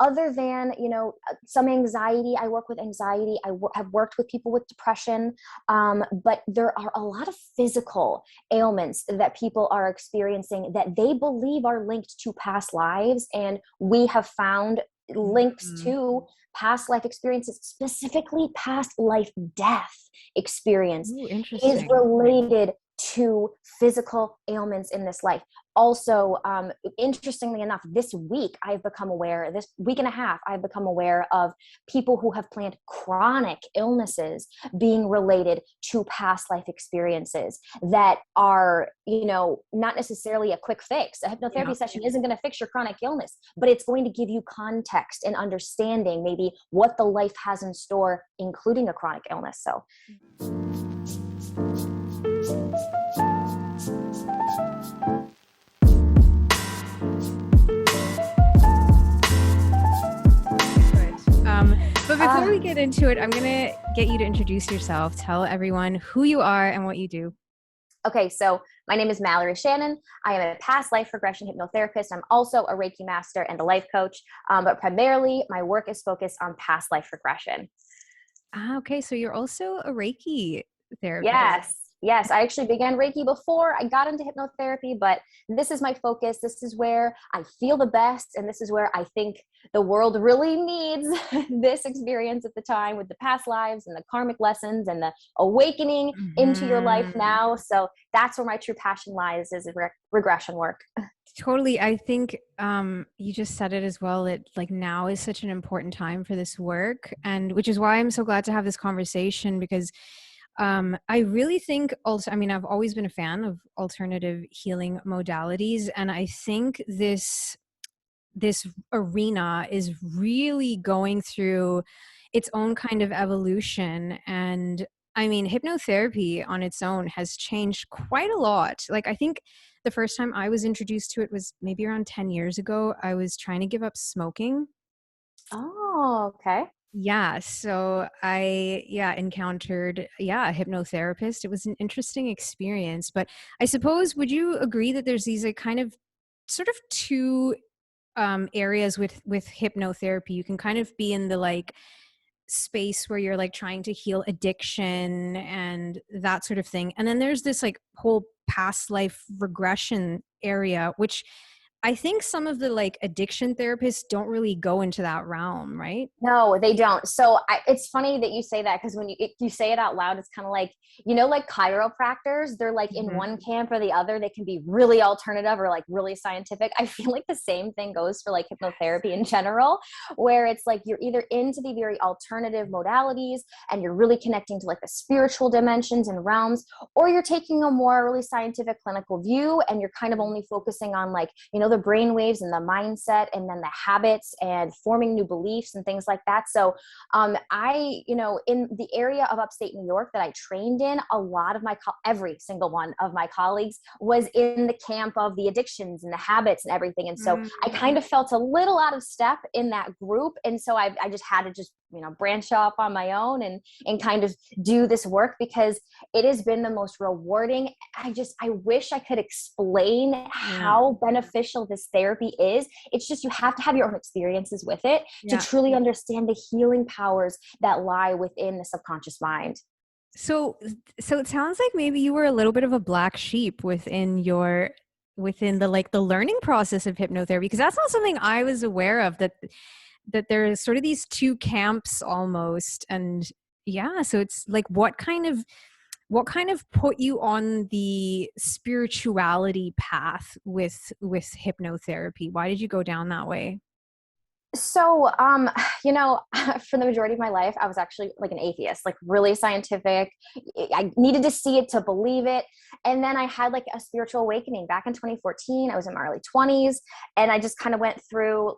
other than, some anxiety, I work with anxiety. Have worked with people with depression. But there are a lot of physical ailments that people are experiencing that they believe are linked to past lives. And we have found links to past life experiences, specifically past life death experience. Ooh, Is interesting. related to physical ailments in this life. Also, interestingly enough, this week this week and a half, I've become aware of people who have planned chronic illnesses being related to past life experiences that are, not necessarily a quick fix. A hypnotherapy session isn't going to fix your chronic illness, but it's going to give you context and understanding maybe what the life has in store, including a chronic illness. So. But before we get into it, I'm going to get you to introduce yourself. Tell everyone who you are and what you do. Okay, so my name is Mallorie Shannon. I am a past life regression hypnotherapist. I'm also a Reiki Master and a life coach, but primarily my work is focused on past life regression. Okay, so you're also a Reiki therapist. Yes. I actually began Reiki before I got into hypnotherapy, but this is my focus. This is where I feel the best. And this is where I think the world really needs this experience at the time, with the past lives and the karmic lessons and the awakening into your life now. So that's where my true passion lies, is regression work. Totally. I think you just said it as well. It now is such an important time for this work, and which is why I'm so glad to have this conversation, because I really think also, I've always been a fan of alternative healing modalities. And I think this arena is really going through its own kind of evolution. And hypnotherapy on its own has changed quite a lot. I think the first time I was introduced to it was maybe around 10 years ago. I was trying to give up smoking. Oh, okay. Yeah. So I encountered a hypnotherapist. It was an interesting experience. But I suppose, would you agree that there's these kind of sort of two areas with hypnotherapy? You can kind of be in the space where you're trying to heal addiction and that sort of thing. And then there's this whole past life regression area, which I think some of the addiction therapists don't really go into that realm, right? No, they don't. So it's funny that you say that, because when you say it out loud, it's kind of like chiropractors, they're in one camp or the other. They can be really alternative or really scientific. I feel like the same thing goes for hypnotherapy in general, where it's you're either into the very alternative modalities and you're really connecting to the spiritual dimensions and realms, or you're taking a more really scientific clinical view and you're kind of only focusing on the brain waves and the mindset and then the habits and forming new beliefs and things like that. So I, in the area of upstate New York that I trained in, a lot of every single one of my colleagues was in the camp of the addictions and the habits and everything. And so I kind of felt a little out of step in that group. And so I just had to branch off on my own and kind of do this work, because it has been the most rewarding. I wish I could explain how beneficial this therapy is. It's just, you have to have your own experiences with it to truly understand the healing powers that lie within the subconscious mind. So it sounds like maybe you were a little bit of a black sheep within the learning process of hypnotherapy, because that's not something I was aware of, that there's sort of these two camps almost. And so it's what kind of put you on the spirituality path with hypnotherapy? Why did you go down that way? So, for the majority of my life, I was actually an atheist, really scientific. I needed to see it to believe it. And then I had a spiritual awakening back in 2014. I was in my early 20s, and I just kind of went through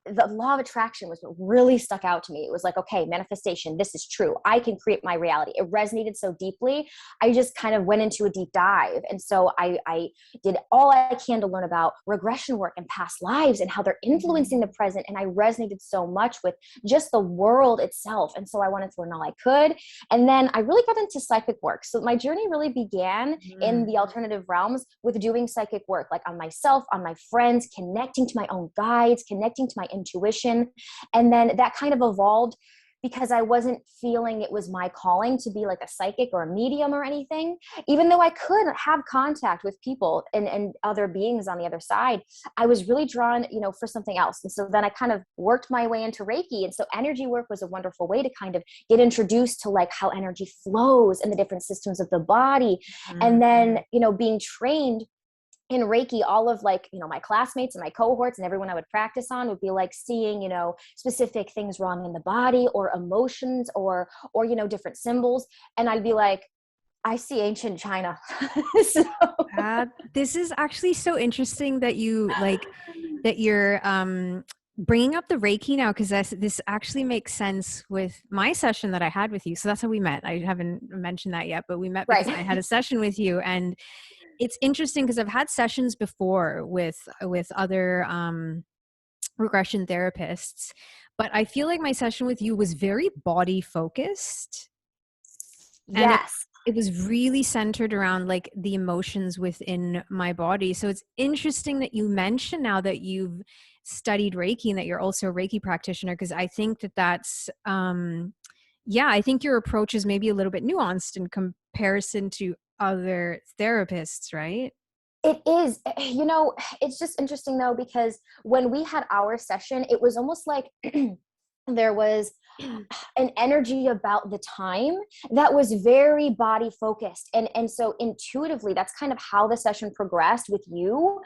the law of attraction was what really stuck out to me. It was okay, manifestation, this is true. I can create my reality. It resonated so deeply. I just kind of went into a deep dive. And so I did all I can to learn about regression work and past lives and how they're influencing the present. And I resonated so much with just the world itself. And so I wanted to learn all I could. And then I really got into psychic work. So my journey really began in the alternative realms with doing psychic work, on myself, on my friends, connecting to my own guides, connecting to my intuition. And then that kind of evolved because I wasn't feeling it was my calling to be like a psychic or a medium or anything, even though I could have contact with people and other beings on the other side. I was really drawn, for something else. And so then I kind of worked my way into Reiki. And so energy work was a wonderful way to kind of get introduced to like how energy flows and the different systems of the body. Mm-hmm. And then, being trained in Reiki, all of like, my classmates and my cohorts and everyone I would practice on would be like seeing, specific things wrong in the body or emotions or, different symbols. And I'd be like, I see ancient China. So. This is actually so interesting that you're bringing up the Reiki now, because this actually makes sense with my session that I had with you. So that's how we met. I haven't mentioned that yet, but we met because I had a session with you. And it's interesting because I've had sessions before with other regression therapists, but I feel like my session with you was very body focused. And Yes. it was really centered around like the emotions within my body. So it's interesting that you mention now that you've studied Reiki and that you're also a Reiki practitioner, because I think that's I think your approach is maybe a little bit nuanced in comparison to other therapists, right? It is. It's just interesting though, because when we had our session, it was almost like there was an energy about the time that was very body focused. And so intuitively, that's kind of how the session progressed with you.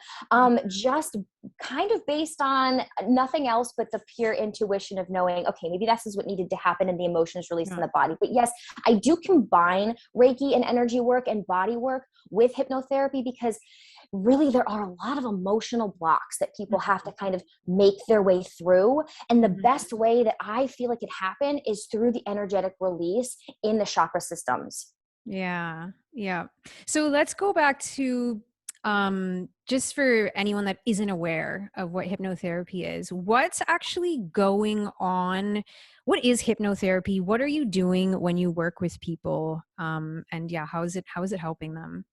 Just kind of based on nothing else but the pure intuition of knowing, okay, maybe this is what needed to happen and the emotions released in the body. But yes, I do combine Reiki and energy work and body work with hypnotherapy, because really there are a lot of emotional blocks that people have to kind of make their way through. And the best way that I feel like it happen is through the energetic release in the chakra systems. Yeah. Yeah. So let's go back to just for anyone that isn't aware of what hypnotherapy is, what's actually going on? What is hypnotherapy? What are you doing when you work with people? And yeah, how is it helping them?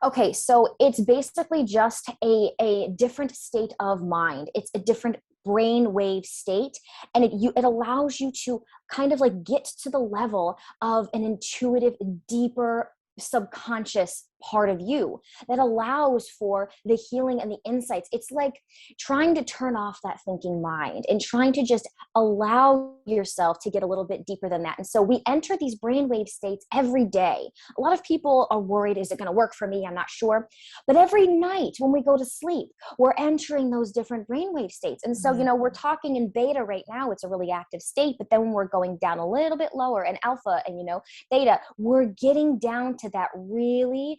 Okay, so it's basically just a different state of mind. It's a different brain wave state, and it allows you to kind of like get to the level of an intuitive, deeper subconscious part of you that allows for the healing and the insights. It's like trying to turn off that thinking mind and trying to just allow yourself to get a little bit deeper than that. And so we enter these brainwave states every day. A lot of people are worried, is it going to work for me? I'm not sure. But every night when we go to sleep, we're entering those different brainwave states. And so, we're talking in beta right now, it's a really active state, but then when we're going down a little bit lower in alpha and, theta, we're getting down to that really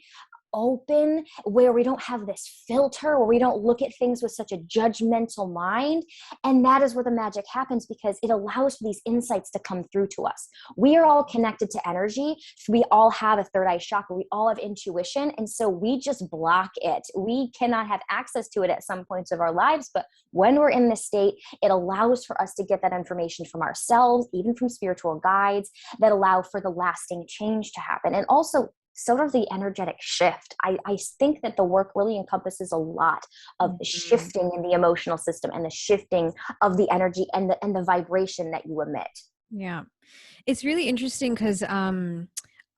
open, where we don't have this filter, where we don't look at things with such a judgmental mind. And that is where the magic happens, because it allows for these insights to come through to us. We are all connected to energy. So we all have a third eye chakra. We all have intuition. And so we just block it. We cannot have access to it at some points of our lives. But when we're in this state, it allows for us to get that information from ourselves, even from spiritual guides that allow for the lasting change to happen. And also sort of the energetic shift. I think that the work really encompasses a lot of the shifting in the emotional system and the shifting of the energy and the vibration that you emit. Yeah. It's really interesting because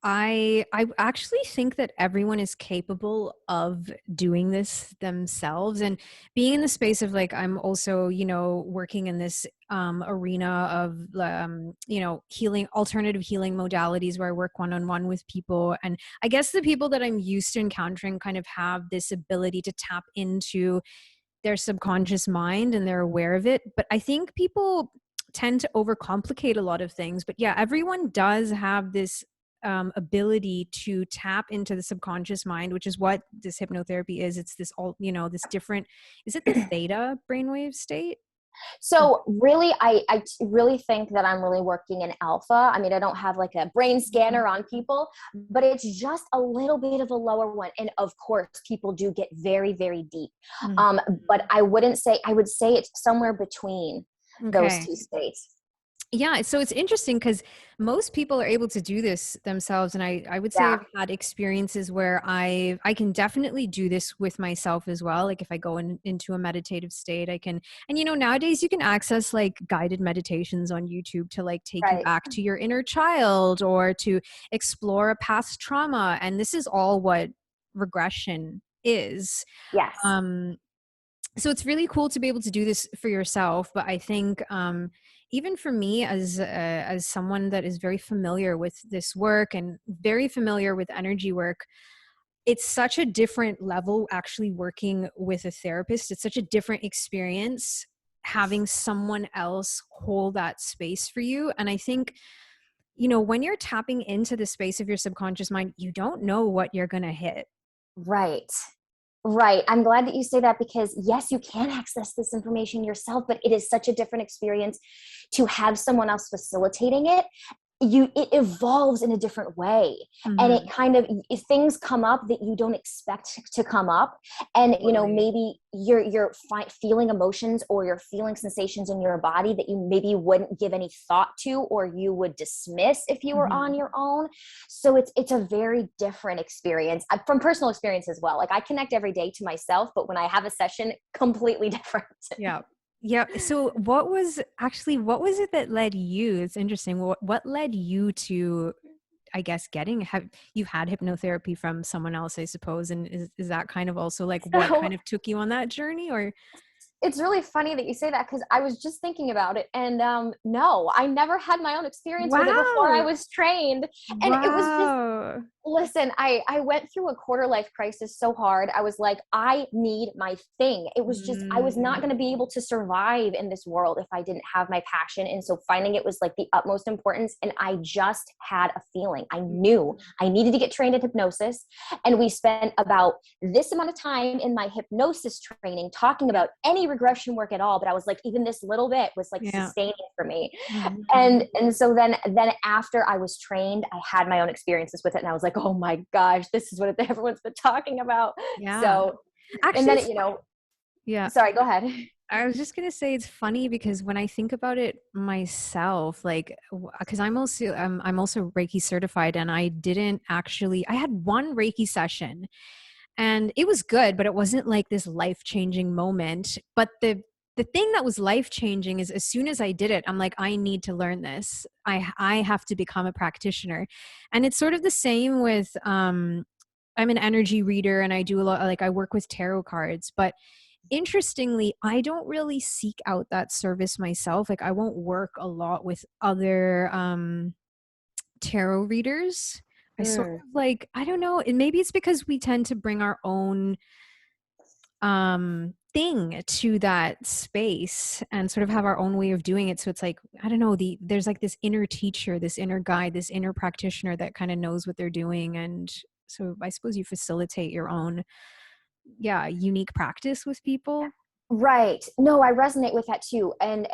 I actually think that everyone is capable of doing this themselves, and being in the space of like, I'm also, working in this arena of, healing, alternative healing modalities where I work one-on-one with people. And I guess the people that I'm used to encountering kind of have this ability to tap into their subconscious mind and they're aware of it. But I think people tend to overcomplicate a lot of things. But yeah, everyone does have this ability to tap into the subconscious mind, which is what this hypnotherapy is. It's this this different, is it the theta brainwave state? So really, I really think that I'm really working in alpha. I mean, I don't have like a brain scanner on people, but it's just a little bit of a lower one. And of course, people do get very, very deep. But I would say it's somewhere between those two states. Yeah, so it's interesting because most people are able to do this themselves, and I would say Yeah. I've had experiences where I can definitely do this with myself as well. Like if I go into a meditative state, I can, and nowadays you can access like guided meditations on YouTube to like take you Right. back to your inner child or to explore a past trauma, and this is all what regression is. Yes. Um, so it's really cool to be able to do this for yourself, but I think even for me as someone that is very familiar with this work and very familiar with energy work, it's such a different level actually working with a therapist. It's such a different experience having someone else hold that space for you. And I think when you're tapping into the space of your subconscious mind, you don't know what you're going to hit. Right. Right. I'm glad that you say that, because yes, you can access this information yourself, but it is such a different experience to have someone else facilitating it. It evolves in a different way, and it Hmm. kind of, if things come up that you don't expect to come up, and Totally. maybe you're feeling emotions, or you're feeling sensations in your body that you maybe wouldn't give any thought to, or you would dismiss if you were on Hmm. your own. So it's a very different experience, from personal experience as well. Like, I connect every day to myself, but when I have a session, completely different. Yeah. Yeah. So what was it that led you? It's interesting. What led you to, I guess, have you had hypnotherapy from someone else, I suppose? And is that kind of also like what So kind of took you on that journey or? it's really funny that you say that, because I was just thinking about it, and no, I never had my own experience with it before I Wow. was trained. And it was just, Wow. listen, I went through a quarter life crisis so hard. I was like, I need my thing. It was just, I was not Mm, going to be able to survive in this world if I didn't have my passion. And so finding it was like the utmost importance. And I just had a feeling. I knew I needed to get trained in hypnosis. And we spent about this amount of time in my hypnosis training talking yeah. about any regression work at all. But I was like, even this little bit was like Yeah. sustaining for me. Mhm. And so then after I was trained, I had my own experiences with it, and I was like, oh my gosh, this is what everyone's been talking about. Yeah. So, and Actually, then it's yeah. sorry, go ahead. I was just gonna say it's funny because when I think about it myself, like, because I'm also Reiki certified, and I had one Reiki session, and it was good, but it wasn't like this life changing moment. But the thing that was life changing is as soon as I did it, I'm like, I need to learn this. I have to become a practitioner, and it's sort of the same with I'm an energy reader, and I do a lot, like I work with tarot cards, but interestingly, I don't really seek out that service myself. Like I won't work a lot with other tarot readers. I sort Mm, of like, I don't know, and maybe it's because we tend to bring our own thing to that space and sort of have our own way of doing it. So it's like, I don't know, there's like this inner teacher, this inner guide, this inner practitioner that kind of knows what they're doing. And so I suppose you facilitate your own, yeah, unique practice with people. right. No, I resonate with that too. And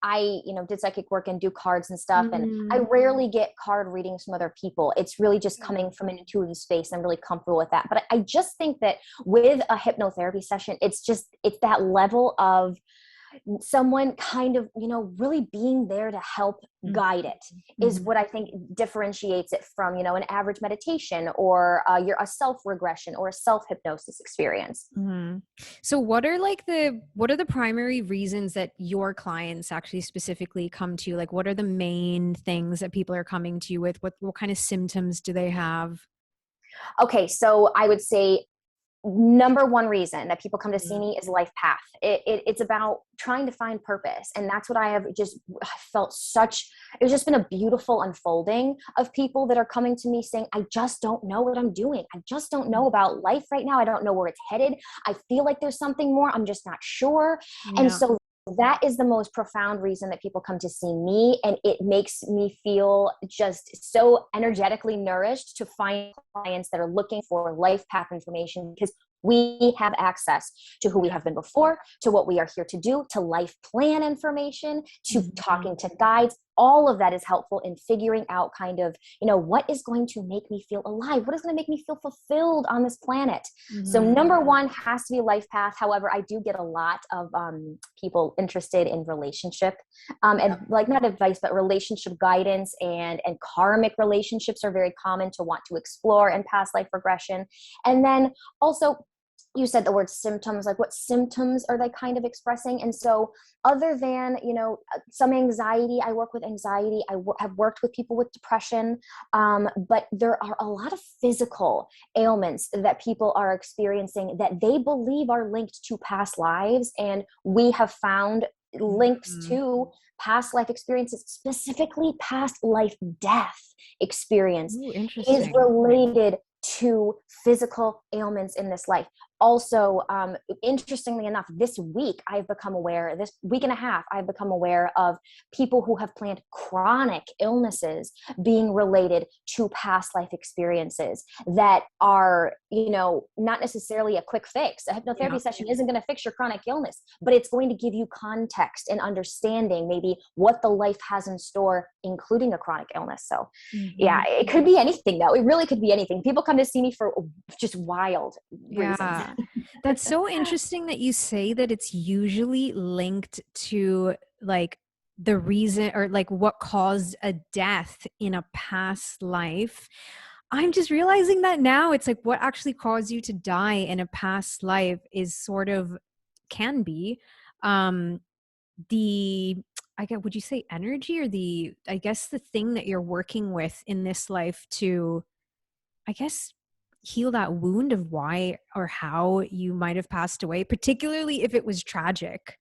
I, did psychic work and do cards and stuff. And I Mm. rarely get card readings from other people. It's really just coming from an intuitive space. I'm really comfortable with that. But I just think that with a hypnotherapy session, it's that level of someone kind of, really being there to help Mhm. guide it, is Mhm. what I think differentiates it from, an average meditation, or a self-regression or a self-hypnosis experience. Mhm. So what are the primary reasons that your clients actually specifically come to you? Like what are the main things that people are coming to you with? What kind of symptoms do they have? Okay, so I would say number one reason that people come to see Mhm. me is life path. It's about trying to find purpose. And that's what I have just felt it's just been a beautiful unfolding of people that are coming to me saying, I just don't know what I'm doing. I just don't know about life right now. I don't know where it's headed. I feel like there's something more. I'm just not sure. And Yeah. so that is the most profound reason that people come to see me. And it makes me feel just so energetically nourished to find clients that are looking for life path information, because we have access to who we Yeah. have been before, to what we are here to do, to life plan information, to Mhm. talking to guides. all of that is helpful in figuring out kind of, what is going to make me feel alive? What is going to make me feel fulfilled on this planet? So number one has to be life path. However, I do get a lot of people interested in relationship and like not advice, but relationship guidance, and karmic relationships are very common to want to explore in past life regression. And then also, you said the word symptoms, like what symptoms are they kind of expressing? And so other than, some anxiety, I work with anxiety. Have worked with people with depression, but there are a lot of physical ailments that people are experiencing that they believe are linked to past lives. And we have found links to past life experiences, specifically past life death experience. Ooh, is related to physical ailments in this life. Also, interestingly enough, this week week and a half, I've become aware of people who have planned chronic illnesses being related to past life experiences that are, not necessarily a quick fix. A hypnotherapy session isn't going to fix your chronic illness, but it's going to give you context and understanding maybe what the life has in store, including a chronic illness. So yeah, it could be anything though. It really could be anything. People come to see me for just wild reasons. That's so interesting that you say that it's usually linked to like the reason or like what caused a death in a past life. I'm just realizing that now. It's like what actually caused you to die in a past life is sort of can be would you say energy, or I guess the thing that you're working with in this life to, I guess, heal that wound of why or how you might have passed away, particularly if it was tragic,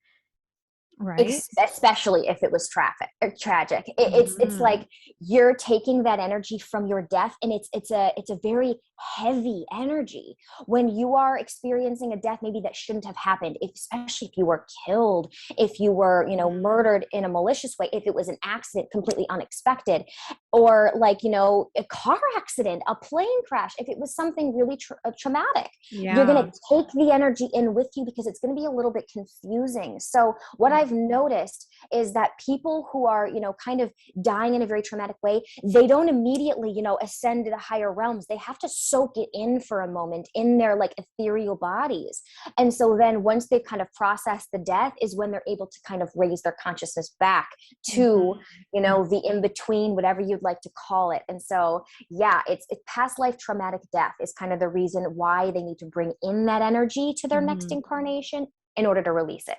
right? Especially if it was tragic. It's like you're taking that energy from your death, and it's a very heavy energy when you are experiencing a death maybe that shouldn't have happened, especially if you were killed, if you were murdered in a malicious way, if it was an accident completely unexpected, or like a car accident, a plane crash, if it was something really traumatic. You're going to take the energy in with you because it's going to be a little bit confusing. So what I've noticed is that people who are, kind of dying in a very traumatic way, they don't immediately, ascend to the higher realms. They have to soak it in for a moment in their like ethereal bodies. And so then once they've kind of processed the death is when they're able to kind of raise their consciousness back to, the in-between, whatever you'd like to call it. And so, yeah, it's past life traumatic death is kind of the reason why they need to bring in that energy to their next incarnation in order to release it.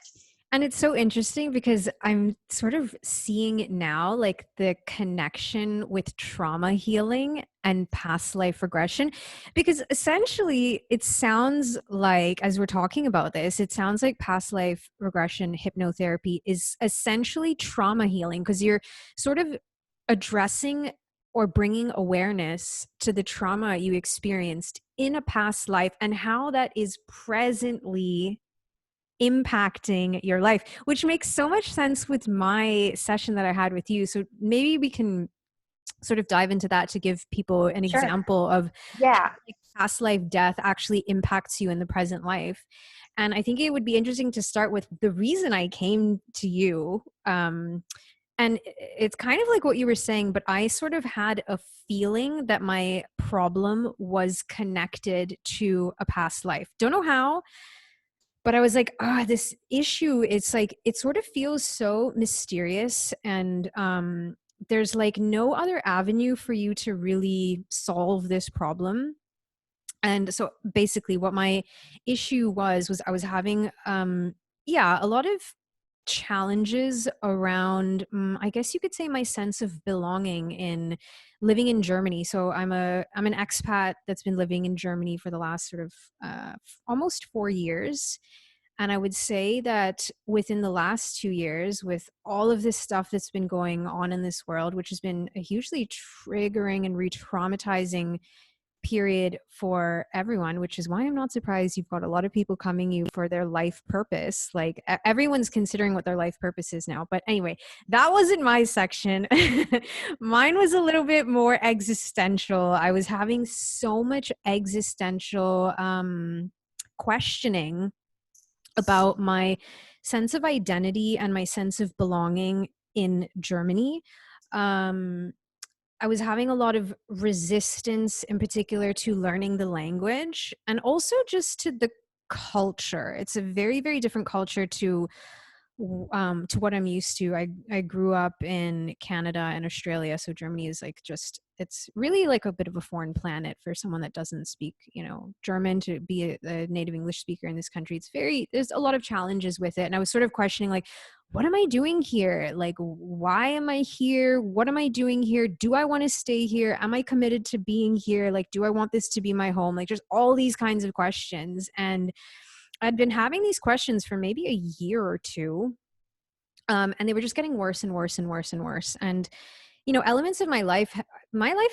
And it's so interesting because I'm sort of seeing now like the connection with trauma healing and past life regression, because essentially it sounds like, as we're talking about this, it sounds like past life regression hypnotherapy is essentially trauma healing, because you're sort of addressing or bringing awareness to the trauma you experienced in a past life and how that is presently impacting your life, which makes so much sense with my session that I had with you. So maybe we can sort of dive into that to give people an example of how past life death actually impacts you in the present life. And I think it would be interesting to start with the reason I came to you. And it's kind of like what you were saying, but I sort of had a feeling that my problem was connected to a past life. Don't know how, but I was like, this issue, it's like, it sort of feels so mysterious, and there's like no other avenue for you to really solve this problem. And so basically what my issue was I was having, a lot of challenges around, I guess you could say, my sense of belonging in living in Germany. So I'm an expat that's been living in Germany for the last sort of almost 4 years. And I would say that within the last 2 years, with all of this stuff that's been going on in this world, which has been a hugely triggering and re-traumatizing period for everyone, which is why I'm not surprised you've got a lot of people coming you for their life purpose. Like everyone's considering what their life purpose is now. But anyway, that wasn't my section. Mine was a little bit more existential. I was having so much existential questioning about my sense of identity and my sense of belonging in Germany. I was having a lot of resistance, in particular to learning the language and also just to the culture. It's a very, very different culture to what I'm used to. I grew up in Canada and Australia, so Germany is like just, it's really like a bit of a foreign planet for someone that doesn't speak, German, to be a native English speaker in this country. There's a lot of challenges with it, and I was sort of questioning, like, what am I doing here? Like, why am I here? What am I doing here? Do I want to stay here? Am I committed to being here? Like, do I want this to be my home? Like, just all these kinds of questions. And I'd been having these questions for maybe a year or two. And they were just getting worse and worse and worse and worse. And, elements of my life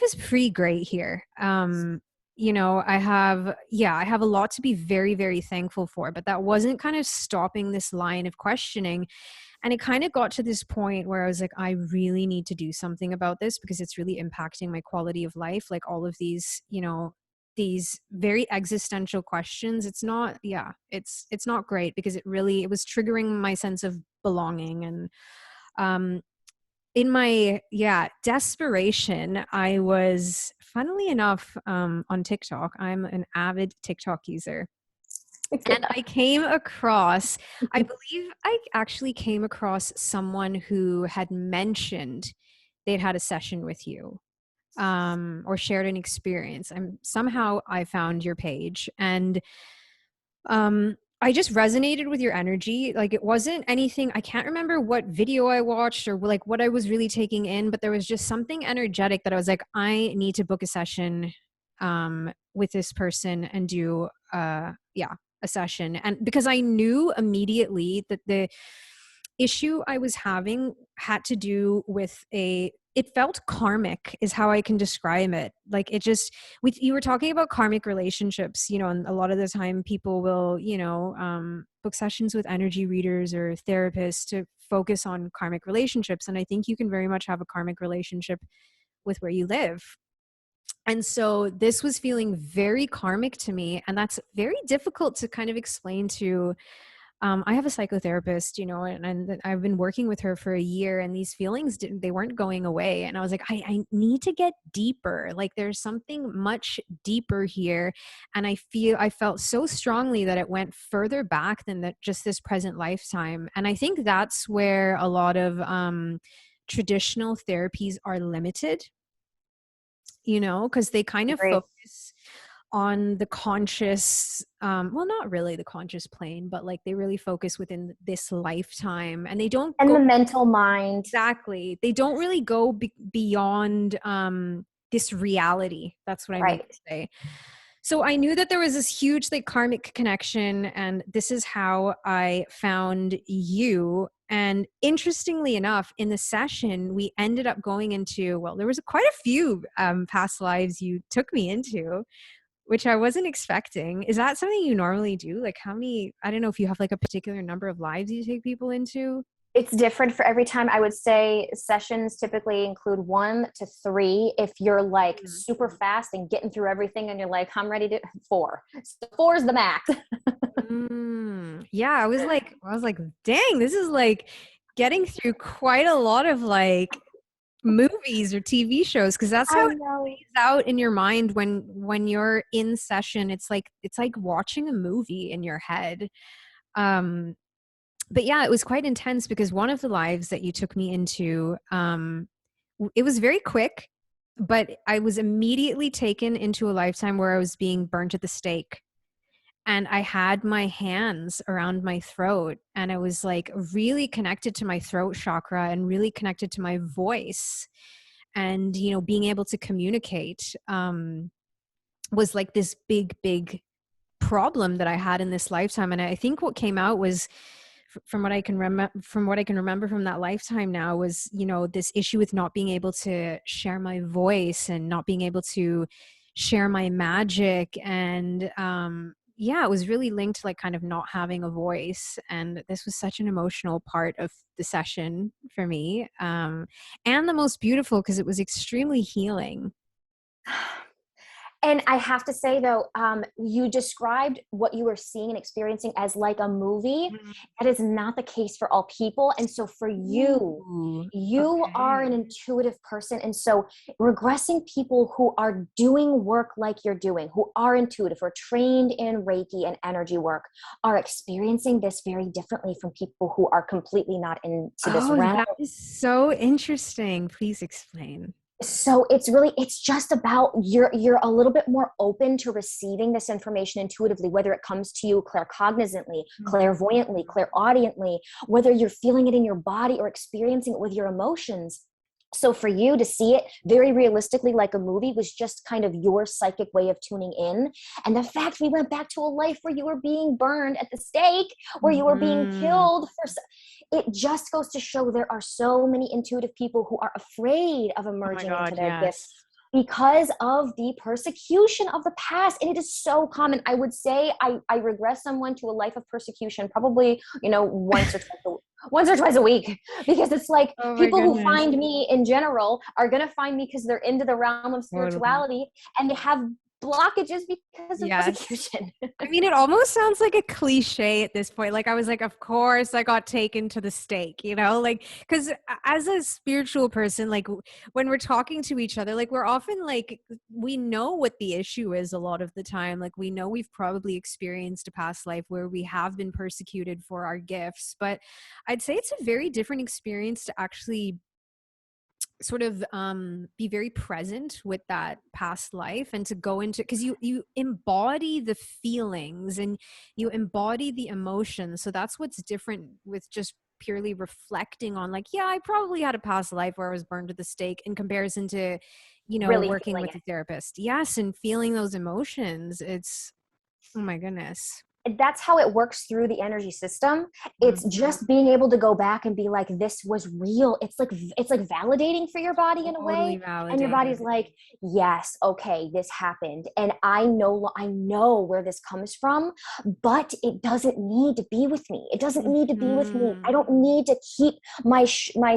is pretty great here. I have a lot to be very, very thankful for, but that wasn't kind of stopping this line of questioning. And it kind of got to this point where I was like, I really need to do something about this because it's really impacting my quality of life. Like all of these very existential questions. It's not great because it was triggering my sense of belonging. And in my desperation, I was, funnily enough, on TikTok. I'm an avid TikTok user. And I came across, I believe I actually came across someone who had mentioned they'd had a session with you, or shared an experience. Somehow I found your page, and I just resonated with your energy. Like, it wasn't anything, I can't remember what video I watched or like what I was really taking in, but there was just something energetic that I was like, I need to book a session with this person and do a session. And because I knew immediately that the issue I was having had to do with it felt karmic, is how I can describe it. Like, it just, you were talking about karmic relationships, and a lot of the time people will, book sessions with energy readers or therapists to focus on karmic relationships. And I think you can very much have a karmic relationship with where you live. And so this was feeling very karmic to me. And that's very difficult to kind of explain to, I have a psychotherapist, and I've been working with her for a year, and these feelings they weren't going away. And I was like, I need to get deeper. Like, there's something much deeper here. And I felt so strongly that it went further back than just this present lifetime. And I think that's where a lot of traditional therapies are limited, because they kind of focus on the conscious, not really the conscious plane, but like they really focus within this lifetime, and they don't the mental mind. Exactly. They don't really go beyond this reality. That's what I meant to say. So I knew that there was this huge like karmic connection, and this is how I found you. And interestingly enough, in the session, we ended up going into, there was quite a few past lives you took me into, which I wasn't expecting. Is that something you normally do? Like, how many, I don't know if you have like a particular number of lives you take people into. It's different for every time. I would say sessions typically include 1 to 3. If you're like super fast and getting through everything and you're like, I'm ready to 4. So 4 is the max. Yeah. I was like, dang, this is like getting through quite a lot of like movies or TV shows, because that's how it plays out in your mind when you're in session. It's like watching a movie in your head. But yeah, it was quite intense because one of the lives that you took me into, it was very quick, but I was immediately taken into a lifetime where I was being burnt at the stake. And I had my hands around my throat, and I was like really connected to my throat chakra and really connected to my voice. And, being able to communicate was like this big, big problem that I had in this lifetime. And I think what came out was, from what I can remember from that lifetime now, was, this issue with not being able to share my voice and not being able to share my magic. And, it was really linked to like kind of not having a voice. And this was such an emotional part of the session for me. And the most beautiful, because it was extremely healing. And I have to say though, you described what you were seeing and experiencing as like a movie. Mhm. That is not the case for all people. And so for you, Ooh, you are an okay. intuitive person. And so regressing people who are doing work like you're doing, who are intuitive, who are trained in Reiki and energy work, are experiencing this very differently from people who are completely not into this Oh, realm. that is so interesting. Please explain. So it's just about you're a little bit more open to receiving this information intuitively, whether it comes to you claircognizantly, Mhm. clairvoyantly, clairaudiently, whether you're feeling it in your body or experiencing it with your emotions. So for you to see it very realistically like a movie was just kind of your psychic way of tuning in. And the fact we went back to a life where you were being burned at the stake, where you were being Mhm. killed for, it just goes to show there are so many intuitive people who are afraid of Oh my emerging into God, their gifts yes. because of the persecution of the past. And it is so common. I would say I regress someone to a life of persecution probably, once or twice a week, because it's like Oh my people who goodness. find me in general are going to find me because they're into the realm of Totally. spirituality and they have blockages because of Yes. persecution. I mean, it almost sounds like a cliche at this point. Like, I was like, of course I got taken to the stake, like, because as a spiritual person, like, when we're talking to each other, like, we're often like, we know what the issue is a lot of the time. Like, we know we've probably experienced a past life where we have been persecuted for our gifts. But I'd say it's a very different experience to actually sort of be very present with that past life and to go into, because you embody the feelings and you embody the emotions. So that's what's different with just purely reflecting on, like, yeah, I probably had a past life where I was burned at the stake, in comparison to Really working feeling with a therapist. Yes, and feeling those emotions. It's, oh my goodness. that's how it works through the energy system. It's Mhm. just being able to go back and be like, this was real. It's like validating for your body in a way. Totally And your body's validating. like, yes, okay, this happened. And I know where this comes from, but it doesn't need to be with me. It doesn't need to be with me. I Mhm. don't need to keep my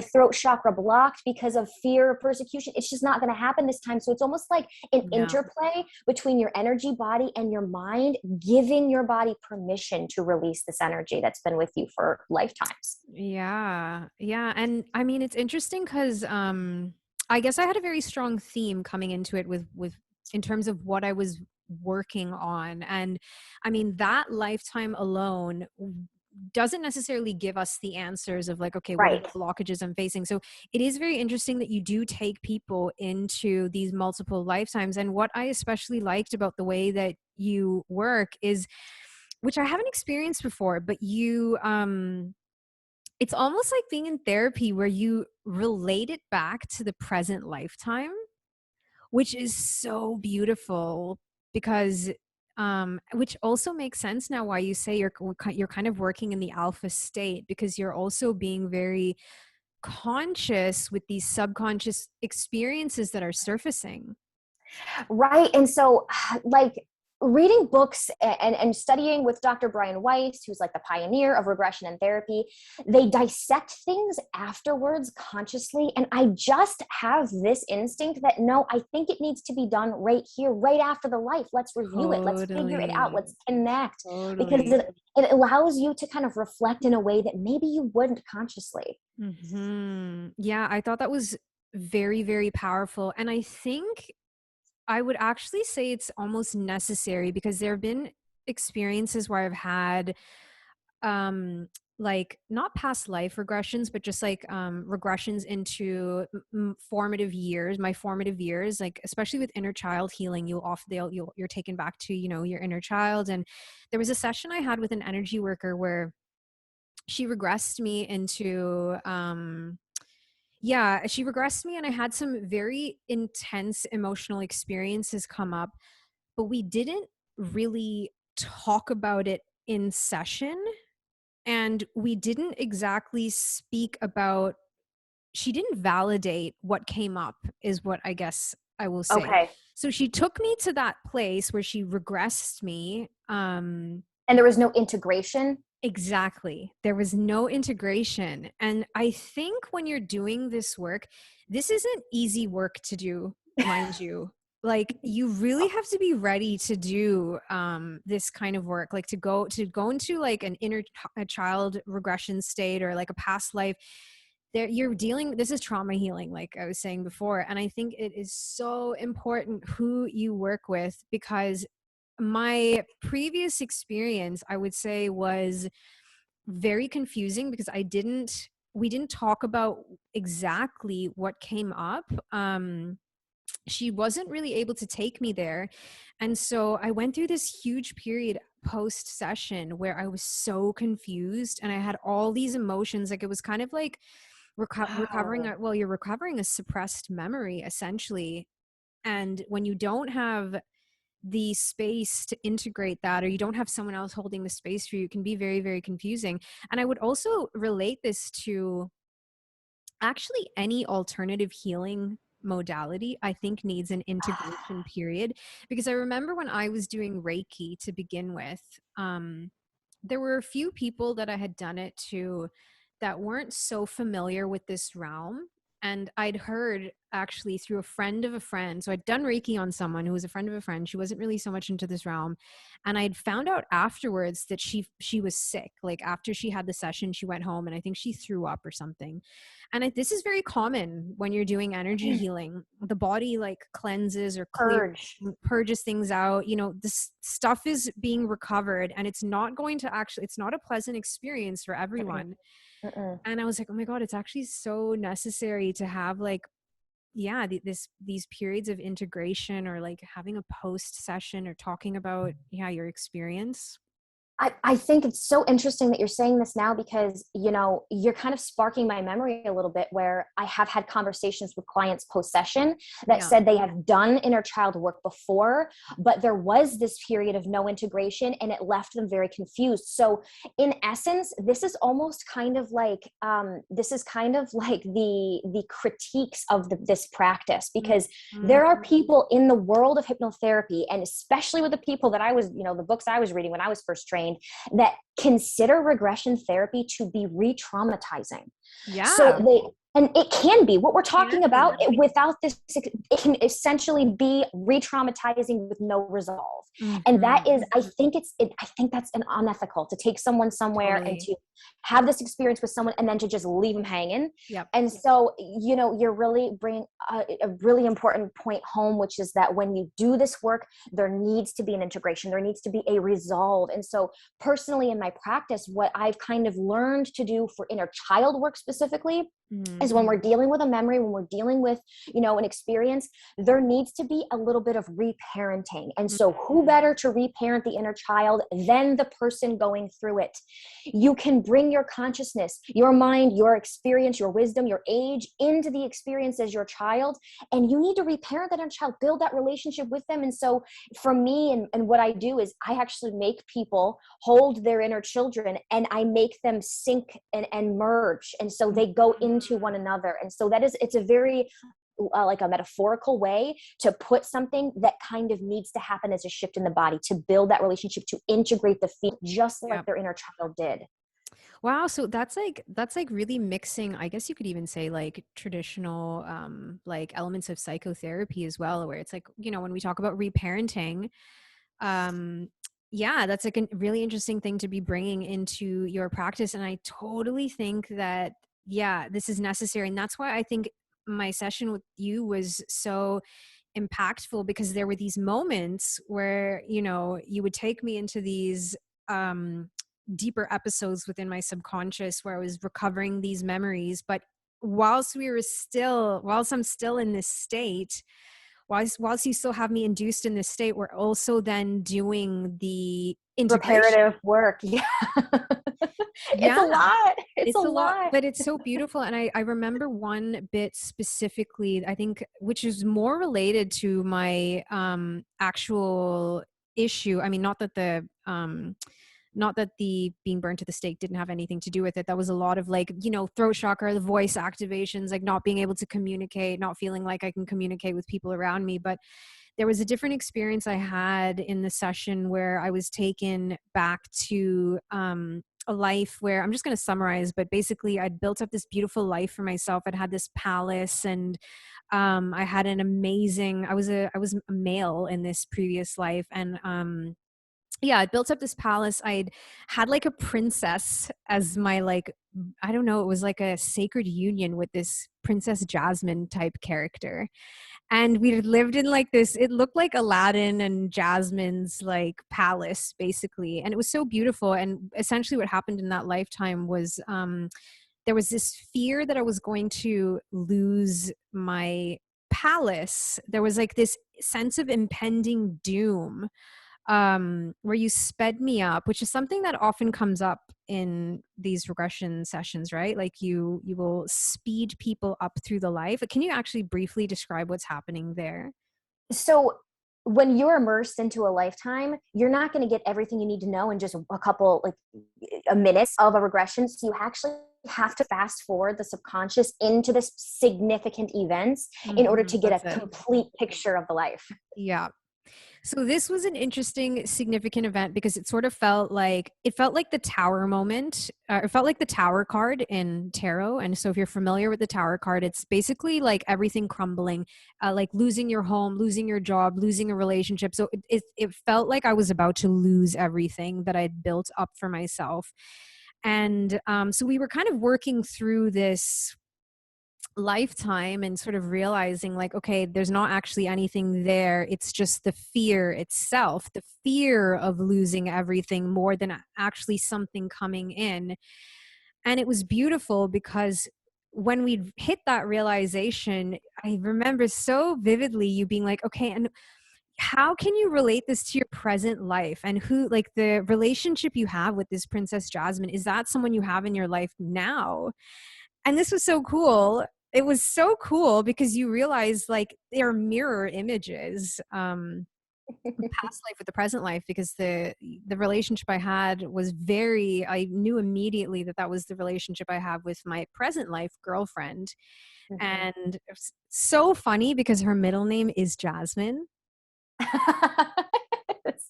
throat chakra blocked because of fear of persecution. It's just not going to happen this time. So it's almost like an Yeah. interplay between your energy body and your mind, giving your body permission to release this energy that's been with you for lifetimes. Yeah. Yeah. And I mean, it's interesting because I guess I had a very strong theme coming into it with in terms of what I was working on. And I mean, that lifetime alone doesn't necessarily give us the answers of, like, okay, what are Right. the blockages I'm facing? So it is very interesting that you do take people into these multiple lifetimes. And what I especially liked about the way that you work is, which I haven't experienced before, but you it's almost like being in therapy where you relate it back to the present lifetime, which is so beautiful, because which also makes sense now why you say you're kind of working in the alpha state, because you're also being very conscious with these subconscious experiences that are surfacing. Right. And so, like, reading books and studying with Dr. Brian Weiss, who's like the pioneer of regression and therapy, they dissect things afterwards consciously. And I just have this instinct that no, I think it needs to be done right here, right after the life. Let's review it. Let's figure it out. Totally. Let's connect, because Totally. it allows you to kind of reflect in a way that maybe you wouldn't consciously. Yeah, I thought that was very, very powerful. And I think I would actually say it's almost necessary, because there have been experiences where I've had like, not past life regressions, but just like regressions into formative years, my formative years, like, especially with inner child healing, you're taken back to, your inner child. And there was a session I had with an energy worker where she regressed me into yeah, she regressed me, and I had some very intense emotional experiences come up, but we didn't really talk about it in session. And we didn't exactly speak about, she didn't validate what came up, is what I guess I will say. Okay. So she took me to that place where she regressed me. And there was no integration. Exactly. There was no integration. And I think when you're doing this work, this isn't easy work to do, mind you. like you really have to be ready to do this kind of work, like to go into like an a child regression state or like a past life. There you're dealing, this is trauma healing, like I was saying before, and I think it is so important who you work with, because my previous experience, I would say, was very confusing because we didn't talk about exactly what came up. She wasn't really able to take me there. And so I went through this huge period post session where I was so confused and I had all these emotions. Like it was kind of like recovering, Wow. well, you're recovering a suppressed memory essentially. And when you don't have the space to integrate that, or you don't have someone else holding the space for you, it can be very, very confusing. And I would also relate this to actually any alternative healing modality. I think needs an integration period, because I remember when I was doing Reiki to begin with, there were a few people that I had done it to that weren't so familiar with this realm. And I'd heard actually through a friend of a friend. So I'd done Reiki on someone who was a friend of a friend. She wasn't really so much into this realm. And I'd found out afterwards that she was sick. Like after she had the session, she went home and I think she threw up or something. And this is very common when you're doing energy healing. The body like cleanses or clears, Purge. purges things out. You know, this stuff is being recovered and it's not going to actually, it's not a pleasant experience for Mm-mm. everyone. Mm-mm. And I was like, oh my God, it's actually so necessary to have like, yeah, these periods of integration, or like having a post session or talking about, yeah, your experience. I think it's so interesting that you're saying this now because, you know, you're kind of sparking my memory a little bit where I have had conversations with clients post session that Yeah. said they have done inner child work before, but there was this period of no integration and it left them very confused. So in essence, this is almost kind of like, this is kind of like the critiques of this practice, because Mhm. there are people in the world of hypnotherapy, and especially with the people that I was, you know, the books I was reading when I was first trained, that consider regression therapy to be re-traumatizing. So Yeah. and it can be what we're talking Can be. about without this, it can essentially be re-traumatizing with no resolve. And that Mhm. is, I think that's an unethical to take someone somewhere and Totally. to have this experience with someone and then to just leave them hanging. Yep. And so, you know, you're really bringing a really important point home, which is that when you do this work, there needs to be an integration, there needs to be a resolve. And so personally in my practice, what I've kind of learned to do for inner child work specifically Mhm. is when we're dealing with a memory, when we're dealing with, you know, an experience, there needs to be a little bit of reparenting. And so who better to reparent the inner child than the person going through it? You can bring your consciousness, your mind, your experience, your wisdom, your age into the experience as your child. And you need to reparent that inner child, build that relationship with them. And so for me, and what I do is I actually make people hold their inner children and I make them sync and merge. And so they go into one another. And so that is, it's a very like a metaphorical way to put something that kind of needs to happen as a shift in the body to build that relationship, to integrate the field, just like Yep. their inner child did. Wow, so that's like really mixing, I guess you could even say like traditional like elements of psychotherapy as well, where it's like, you know, when we talk about reparenting, um yeah, that's like a really interesting thing to be bringing into your practice. And I totally think that, yeah, this is necessary. And that's why I think my session with you was so impactful, because there were these moments where, you know, you would take me into these um deeper episodes within my subconscious where I was recovering these memories. But whilst I'm still in this state, whilst you still have me induced in this state, we're also then doing the integration. Reparative work. Yeah. It's a Yeah, lot. It's a it's a lot, lot. but it's so beautiful. And I remember one bit specifically, I think, which is more related to my actual issue. I mean, not that the being burned to the stake didn't have anything to do with it. That was a lot of like, you know, throat chakra, the voice activations, like not being able to communicate, not feeling like I can communicate with people around me. But there was a different experience I had in the session where I was taken back to a life where, I'm just going to summarize, but basically I'd built up this beautiful life for myself. I'd had this palace, and I had an amazing, I was a male in this previous life. And yeah, I built up this palace. I'd had like a princess as my, like, I don't know, it was like a sacred union with this Princess Jasmine type character. And we lived in like this, it looked like Aladdin and Jasmine's like palace basically. And it was so beautiful. And essentially what happened in that lifetime was there was this fear that I was going to lose my palace. There was like this sense of impending doom, where you sped me up, which is something that often comes up in these regression sessions, right? Like you will speed people up through the life. Can you actually briefly describe what's happening there? So when you're immersed into a lifetime, you're not going to get everything you need to know in just a couple, like a minutes of a regression. So you actually have to fast forward the subconscious into this significant events in order to get That's a it. complete picture of the life. Yeah. So this was an interesting, significant event because it sort of felt like the tower moment. It felt like the tower card in tarot. And so if you're familiar with the tower card, it's basically like everything crumbling, like losing your home, losing your job, losing a relationship. So it felt like I was about to lose everything that I'd built up for myself. And so we were kind of working through this lifetime and sort of realizing like, okay, there's not actually anything there. It's just the fear itself, the fear of losing everything more than actually something coming in. And it was beautiful because when we hit that realization, I remember so vividly you being like, okay, and how can you relate this to your present life? And who, like, the relationship you have with this Princess Jasmine, is that someone you have in your life now? And this was so cool. It was so cool because you realize like they're mirror images, the past life with the present life, because the relationship I had was very, I knew immediately that that was the relationship I have with my present life girlfriend. Mhm. And it's so funny because her middle name is Jasmine.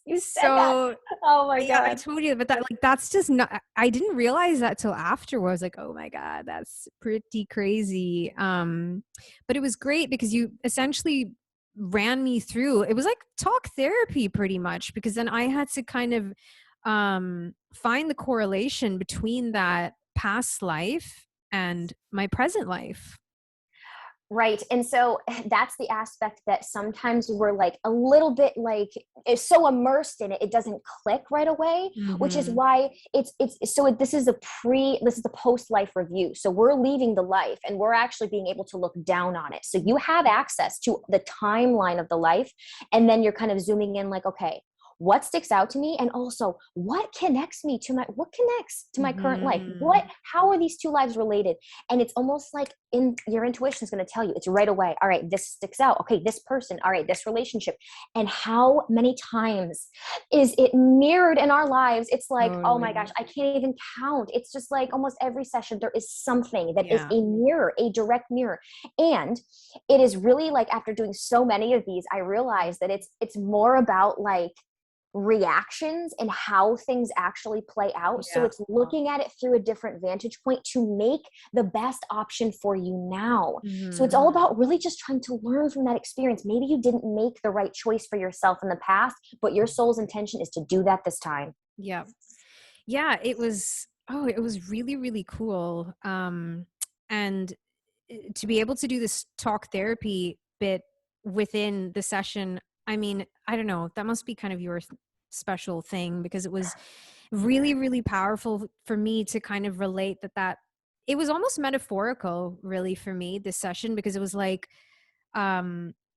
You said that. So Oh my yeah, I God. told you, but that, like, that's just not, I didn't realize that till afterwards. Like, oh my God, that's pretty crazy. But it was great because you essentially ran me through, it was like talk therapy pretty much, because then I had to kind of find the correlation between that past life and my present life. Right. And so that's the aspect that sometimes we're like a little bit like is so immersed in it, it doesn't click right away, which is Mm-hmm. why this is the post life review. So we're leaving the life and we're actually being able to look down on it. So you have access to the timeline of the life. And then you're kind of zooming in like, okay, what sticks out to me, and also what connects to my current life, Mm-hmm. how are these two lives related? And it's almost like in your intuition is going to tell you, it's right away, all right, this sticks out, okay, this person, all right, this relationship. And how many times is it mirrored in our lives? It's like, oh my gosh, Totally. I can't even count. It's just like almost every session there is something that is Yeah. a mirror, a direct mirror. And it is really like, after doing so many of these, I realized that it's more about like reactions and how things actually play out. So Yeah. it's looking at it through a different vantage point to make the best option for you now. So it's Mm-hmm. all about really just trying to learn from that experience. Maybe you didn't make the right choice for yourself in the past, but your soul's intention is to do that this time. Yeah. Yeah, it was really, really cool. And to be able to do this talk therapy bit within the session, I mean, I don't know, that must be kind of your special thing, because it was really, really powerful for me to kind of relate that it was almost metaphorical really for me, this session, because it was like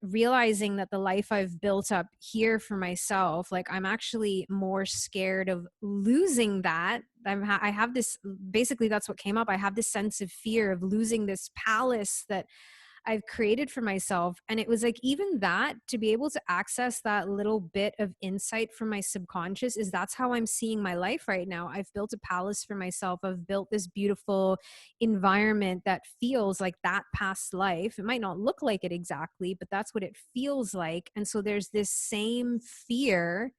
realizing that the life I've built up here for myself, like I'm actually more scared of losing that. I have this, basically that's what came up. I have this sense of fear of losing this palace that I've created for myself. And it was like, even that, to be able to access that little bit of insight from my subconscious, is that's how I'm seeing my life right now. I've built a palace for myself. I've built this beautiful environment that feels like that past life. It might not look like it exactly, but that's what it feels like. And so there's this same fear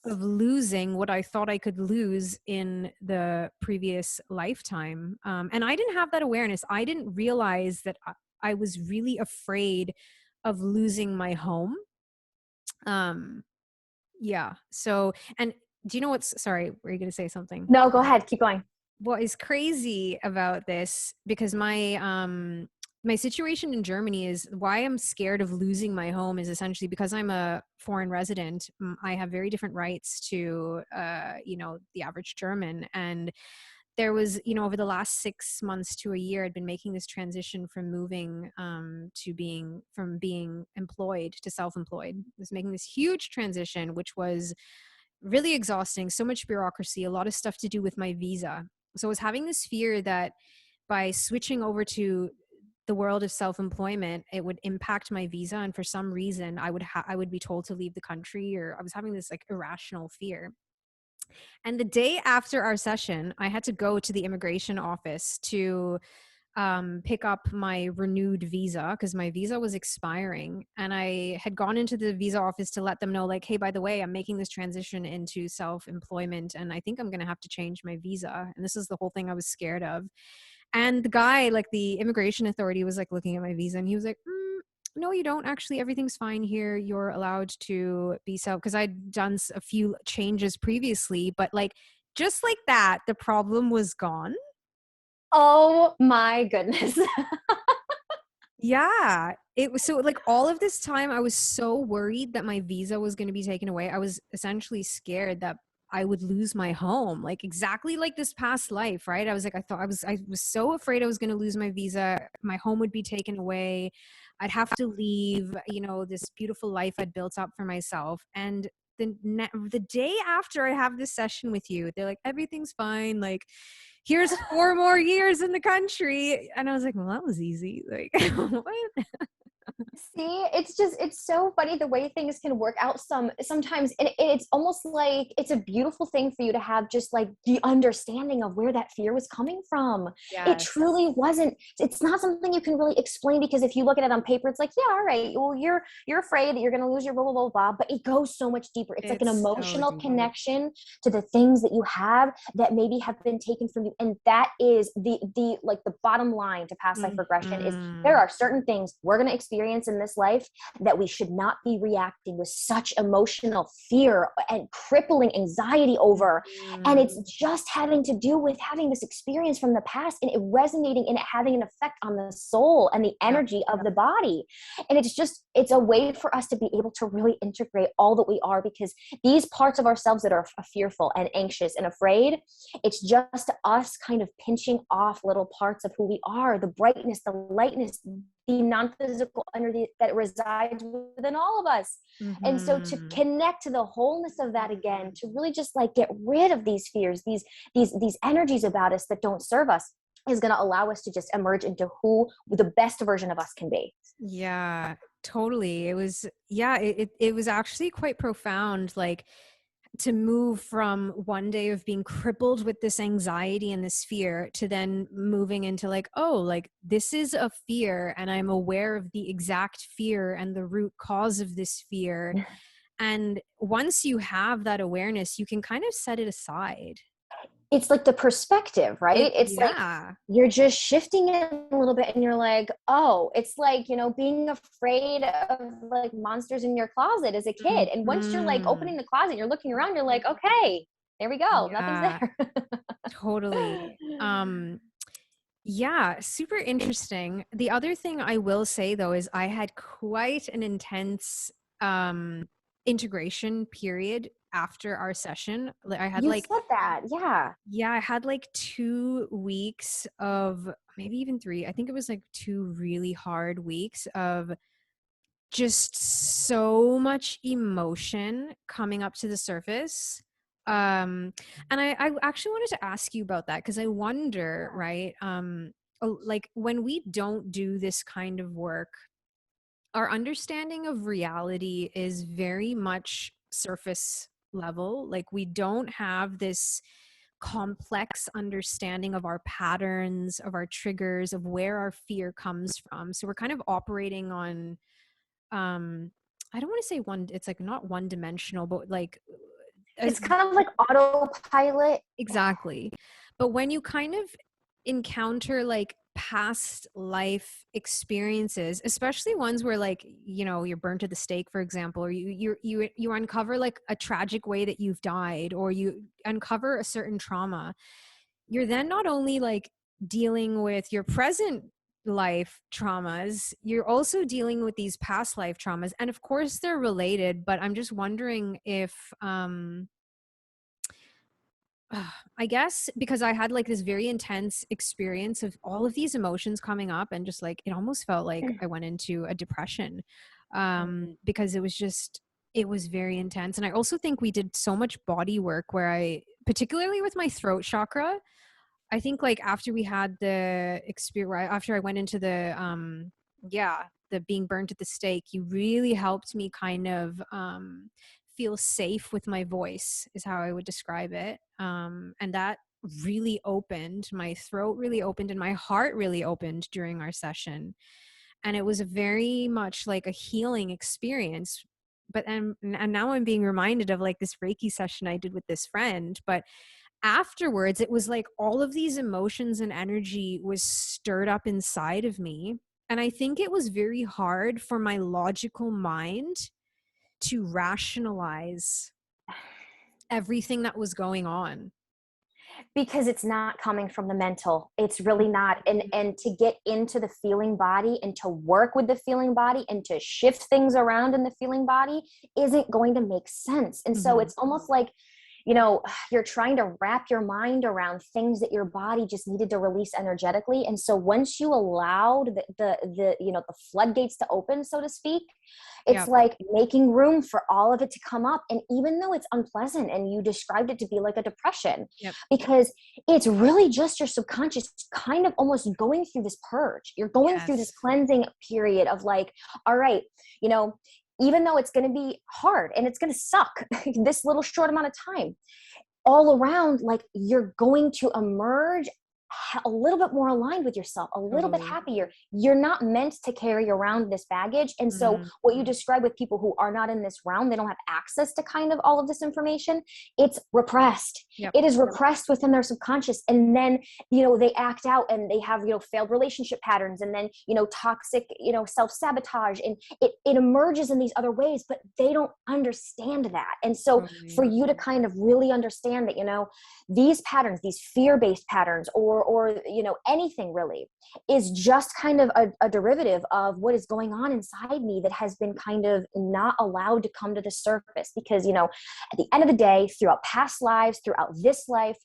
of losing what I thought I could lose in the previous lifetime. And I didn't have that awareness. I didn't realize that I was really afraid of losing my home. Um, yeah. So, and do you know what's, sorry, were you going to say something? No, go ahead. Keep going. What is crazy about this, because my situation in Germany is why I'm scared of losing my home is essentially because I'm a foreign resident. I have very different rights to the average German. And there was, over the last 6 months to a year, I'd been making this transition from moving from being employed to self-employed. I was making this huge transition, which was really exhausting, so much bureaucracy, a lot of stuff to do with my visa. So I was having this fear that by switching over to the world of self-employment, it would impact my visa. And for some reason, I would be told to leave the country, or I was having this like irrational fear. And the day after our session, I had to go to the immigration office to pick up my renewed visa because my visa was expiring. And I had gone into the visa office to let them know, like, hey, by the way, I'm making this transition into self-employment and I think I'm going to have to change my visa. And this is the whole thing I was scared of. And the guy, like the immigration authority, was like looking at my visa and he was like, no, you don't actually. Everything's fine here. You're allowed to be self, because I'd done a few changes previously, but like just like that, the problem was gone. Oh my goodness. Yeah, it was so like all of this time I was so worried that my visa was going to be taken away. I was essentially scared that I would lose my home, like exactly like this past life, right? I was like, I was so afraid I was going to lose my visa. My home would be taken away. I'd have to leave, this beautiful life I'd built up for myself. And the day after I have this session with you, they're like, everything's fine. Like, here's 4 more years in the country. And I was like, well, that was easy. Like, what? See, it's so funny the way things can work out sometimes. And it's almost like it's a beautiful thing for you to have just like the understanding of where that fear was coming from. It Yes. truly wasn't, it's not something you can really explain, because if you look at it on paper, it's like, yeah, all right, well, you're afraid that you're going to lose your blah, blah, blah, blah, but it goes so much deeper. It's like an It's so emotional deep. connection to the things that you have that maybe have been taken from you. And that is the like the bottom line to past life regression is there Mhm. are certain things we're going to experience in this life that we should not be reacting with such emotional fear and crippling anxiety over. And Mhm. it's just having to do with having this experience from the past and it resonating and it having an effect on the soul and the Yep. energy of the body. And it's a way for us to be able to really integrate all that we are, because these parts of ourselves that are fearful and anxious and afraid, it's just us kind of pinching off little parts of who we are, the brightness, the lightness, the non-physical energy that resides within all of us. And so to Mhm. connect to the wholeness of that again, to really just like get rid of these fears, these energies about us that don't serve us, is going to allow us to just emerge into who the best version of us can be. Yeah, totally. It was, yeah, it was actually quite profound. Like, to move from one day of being crippled with this anxiety and this fear to then moving into like, oh, like this is a fear and I'm aware of the exact fear and the root cause of this fear. And once you have that awareness, you can kind of set it aside. It's like the perspective, right? It's like Yeah. you're just shifting it a little bit and you're like, oh, it's like, being afraid of like monsters in your closet as a kid. And once you're like Mhm. opening the closet, you're looking around, you're like, okay, there we go. Nothing's Yeah, there. totally. Yeah, super interesting. The other thing I will say though is I had quite an intense um integration period after our session. Like I had You like said that. Yeah. yeah, I had like 2 weeks of maybe even 3. I think it was like 2 really hard weeks of just so much emotion coming up to the surface. And I actually wanted to ask you about that because I wonder, right? Like when we don't do this kind of work, our understanding of reality is very much surface level. Like we don't have this complex understanding of our patterns, of our triggers, of where our fear comes from. So we're kind of operating on I don't want to say one, it's like not one dimensional, but like It's kind of like autopilot. Exactly. But when you kind of encounter like past life experiences, especially ones where like, you know, you're burnt at the stake, for example, or you uncover like a tragic way that you've died, or you uncover a certain trauma, you're then not only like dealing with your present life traumas, you're also dealing with these past life traumas. And of course they're related, but I'm just wondering if I guess because I had like this very intense experience of all of these emotions coming up, and just like it almost felt like I went into a depression, because it was very intense. And I also think we did so much body work where particularly with my throat chakra, I think like after we had the experience, after I went into the being burnt at the stake, you really helped me kind of feel safe with my voice, is how I would describe it. And that really opened, my throat really opened, and my heart really opened during our session. And it was a very much like a healing experience. But and now I'm being reminded of like this Reiki session I did with this friend. But afterwards, it was like all of these emotions and energy was stirred up inside of me. And I think it was very hard for my logical mind to rationalize everything that was going on. Because it's not coming from the mental. It's really not. And to get into the feeling body and to work with the feeling body and to shift things around in the feeling body isn't going to make sense. And so it's almost like, you know, you're trying to wrap your mind around things that your body just needed to release energetically. And so once you allowed the you know, the floodgates to open, so to speak, it's like making room for all of it to come up. And even though it's unpleasant, and you described it to be like a depression, because it's really just your subconscious kind of almost going through this purge. You're going through this cleansing period of like, all right, you know, even though it's going to be hard and it's going to suck this little short amount of time, all around, like you're going to emerge a little bit more aligned with yourself, a little bit happier. You're not meant to carry around this baggage. And so what you describe with people who are not in this realm, they don't have access to kind of all of this information. It's repressed. It is repressed within their subconscious. And then, you know, they act out and they have, you know, failed relationship patterns, and then, you know, toxic, you know, self-sabotage, and it emerges in these other ways, but they don't understand that. And so for you to kind of really understand that, you know, these patterns, these fear-based patterns, or you know, anything really, is just kind of a derivative of what is going on inside me that has been kind of not allowed to come to the surface. Because, you know, at the end of the day, throughout past lives, throughout this life,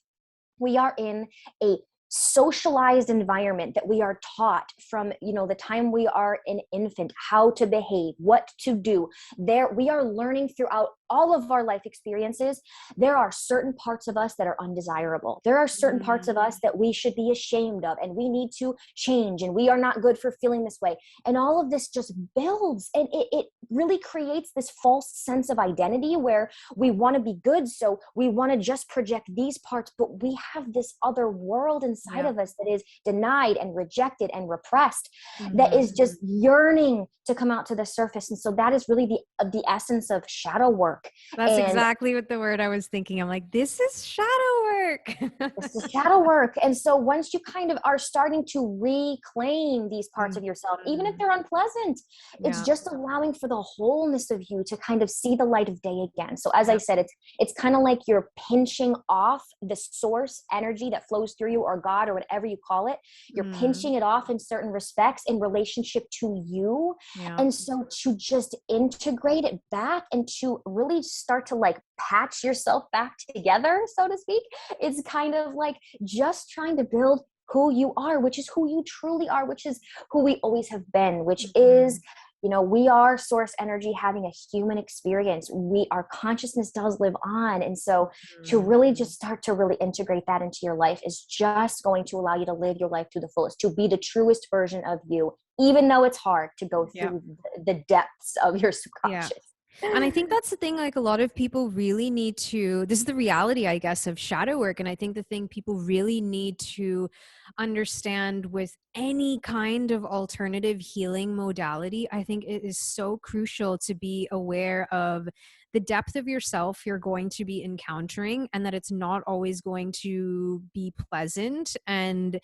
we are in a socialized environment that we are taught from, you know, the time we are an infant, how to behave, what to do. There, we are learning throughout all of our life experiences. There are certain parts of us that are undesirable. There are certain parts of us that we should be ashamed of, and we need to change, and we are not good for feeling this way. And all of this just builds, and it really creates this false sense of identity where we want to be good, so we want to just project these parts, but we have this other world inside of us that is denied and rejected and repressed, that is just yearning to come out to the surface. And so that is really the essence of shadow work. That's exactly what the word I was thinking. I'm like, this is shadow work. This is shadow work. And so once you kind of are starting to reclaim these parts of yourself, even if they're unpleasant, it's just allowing for the wholeness of you to kind of see the light of day again. So as I said, it's kind of like you're pinching off the source energy that flows through you, or God, or whatever you call it. You're pinching it off in certain respects in relationship to you. And so to just integrate it back and to really start to like patch yourself back together, so to speak, it's kind of like just trying to build who you are, which is who you truly are, which is who we always have been, which is, you know, we are source energy having a human experience. Our consciousness does live on. And so to really just start to really integrate that into your life is just going to allow you to live your life to the fullest, to be the truest version of you, even though it's hard to go through the depths of your subconscious. And I think that's the thing, like a lot of people really need to, this is the reality, I guess, of shadow work. And I think the thing people really need to understand with any kind of alternative healing modality, I think it is so crucial to be aware of the depth of yourself you're going to be encountering, and that it's not always going to be pleasant. And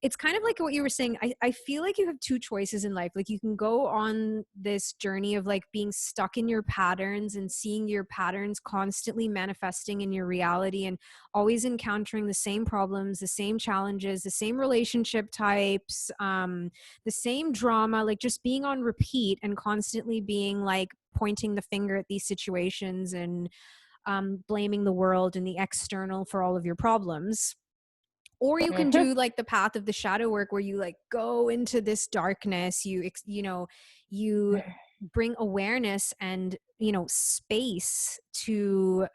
it's kind of like what you were saying. I feel like you have two choices in life. Like you can go on this journey of like being stuck in your patterns and seeing your patterns constantly manifesting in your reality and always encountering the same problems, the same challenges, the same relationship types, the same drama, like just being on repeat and constantly being like pointing the finger at these situations and blaming the world and the external for all of your problems. Or you can do like the path of the shadow work where you like go into this darkness, you bring awareness and space to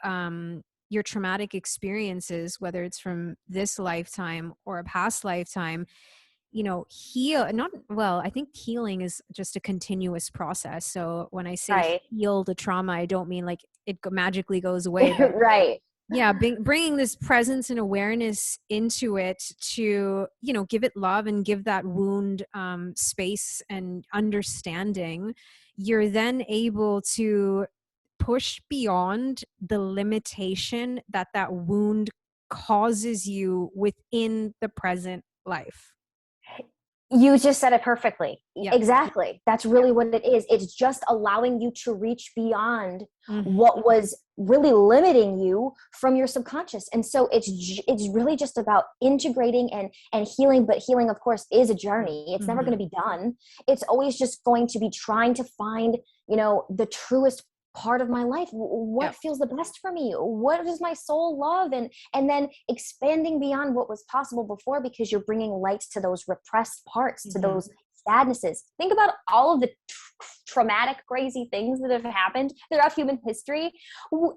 your traumatic experiences, whether it's from this lifetime or a past lifetime. Heal, not, well, I think healing is just a continuous process. So when I say Right. heal the trauma, I don't mean like it magically goes away, but Right. yeah, bringing this presence and awareness into it to give it love and give that wound space and understanding. You're then able to push beyond the limitation that wound causes you within the present life. You just said it perfectly. Yeah. Exactly. That's really what it is. It's just allowing you to reach beyond Mm. what was really limiting you from your subconscious. And so it's really just about integrating and healing. But healing, of course, is a journey. It's never going to be done. It's always just going to be trying to find, the truest part of my life. What feels the best for me? What does my soul love? And then expanding beyond what was possible before, because you're bringing light to those repressed parts, to those sadnesses. Think about all of the traumatic, crazy things that have happened throughout human history.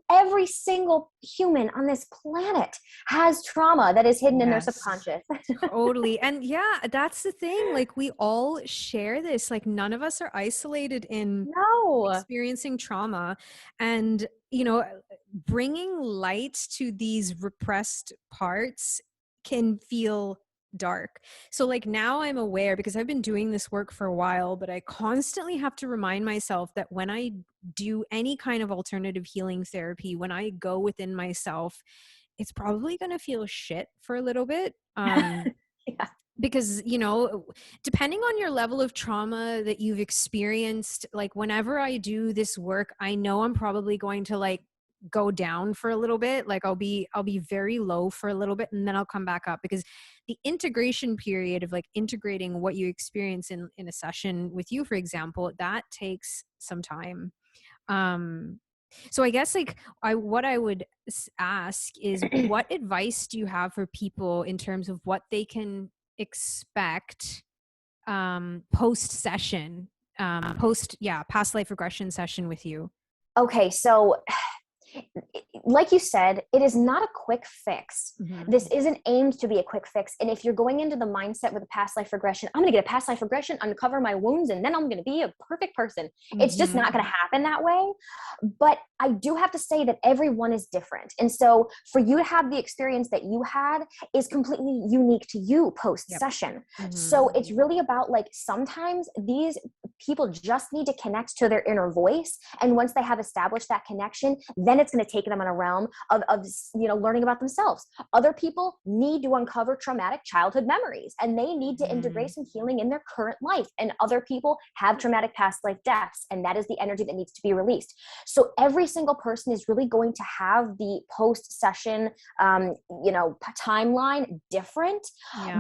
Every single human on this planet has trauma that is hidden in their subconscious. Totally. And yeah, that's the thing. Like we all share this. Like none of us are isolated in experiencing trauma. And, bringing light to these repressed parts can feel dark. So like now I'm aware, because I've been doing this work for a while, but I constantly have to remind myself that when I do any kind of alternative healing therapy, when I go within myself, it's probably going to feel shit for a little bit. Yeah. Because, depending on your level of trauma that you've experienced, like whenever I do this work, I know I'm probably going to like go down for a little bit. Like I'll be very low for a little bit, and then I'll come back up, because the integration period of like integrating what you experience in a session with you, for example, that takes some time. So I guess like what I would ask is, what advice do you have for people in terms of what they can expect post session, past life regression session with you? Okay, so like you said, it is not a quick fix. This isn't aimed to be a quick fix. And if you're going into the mindset with a past life regression, I'm going to get a past life regression, uncover my wounds, and then I'm going to be a perfect person. It's just not going to happen that way. But I do have to say that everyone is different. And so for you to have the experience that you had is completely unique to you post session. So it's really about like, sometimes these people just need to connect to their inner voice. And once they have established that connection, then it's going to take them in a realm of learning about themselves. Other people need to uncover traumatic childhood memories, and they need to integrate some healing in their current life. And other people have traumatic past life deaths, and that is the energy that needs to be released. So every single person is really going to have the post session timeline different.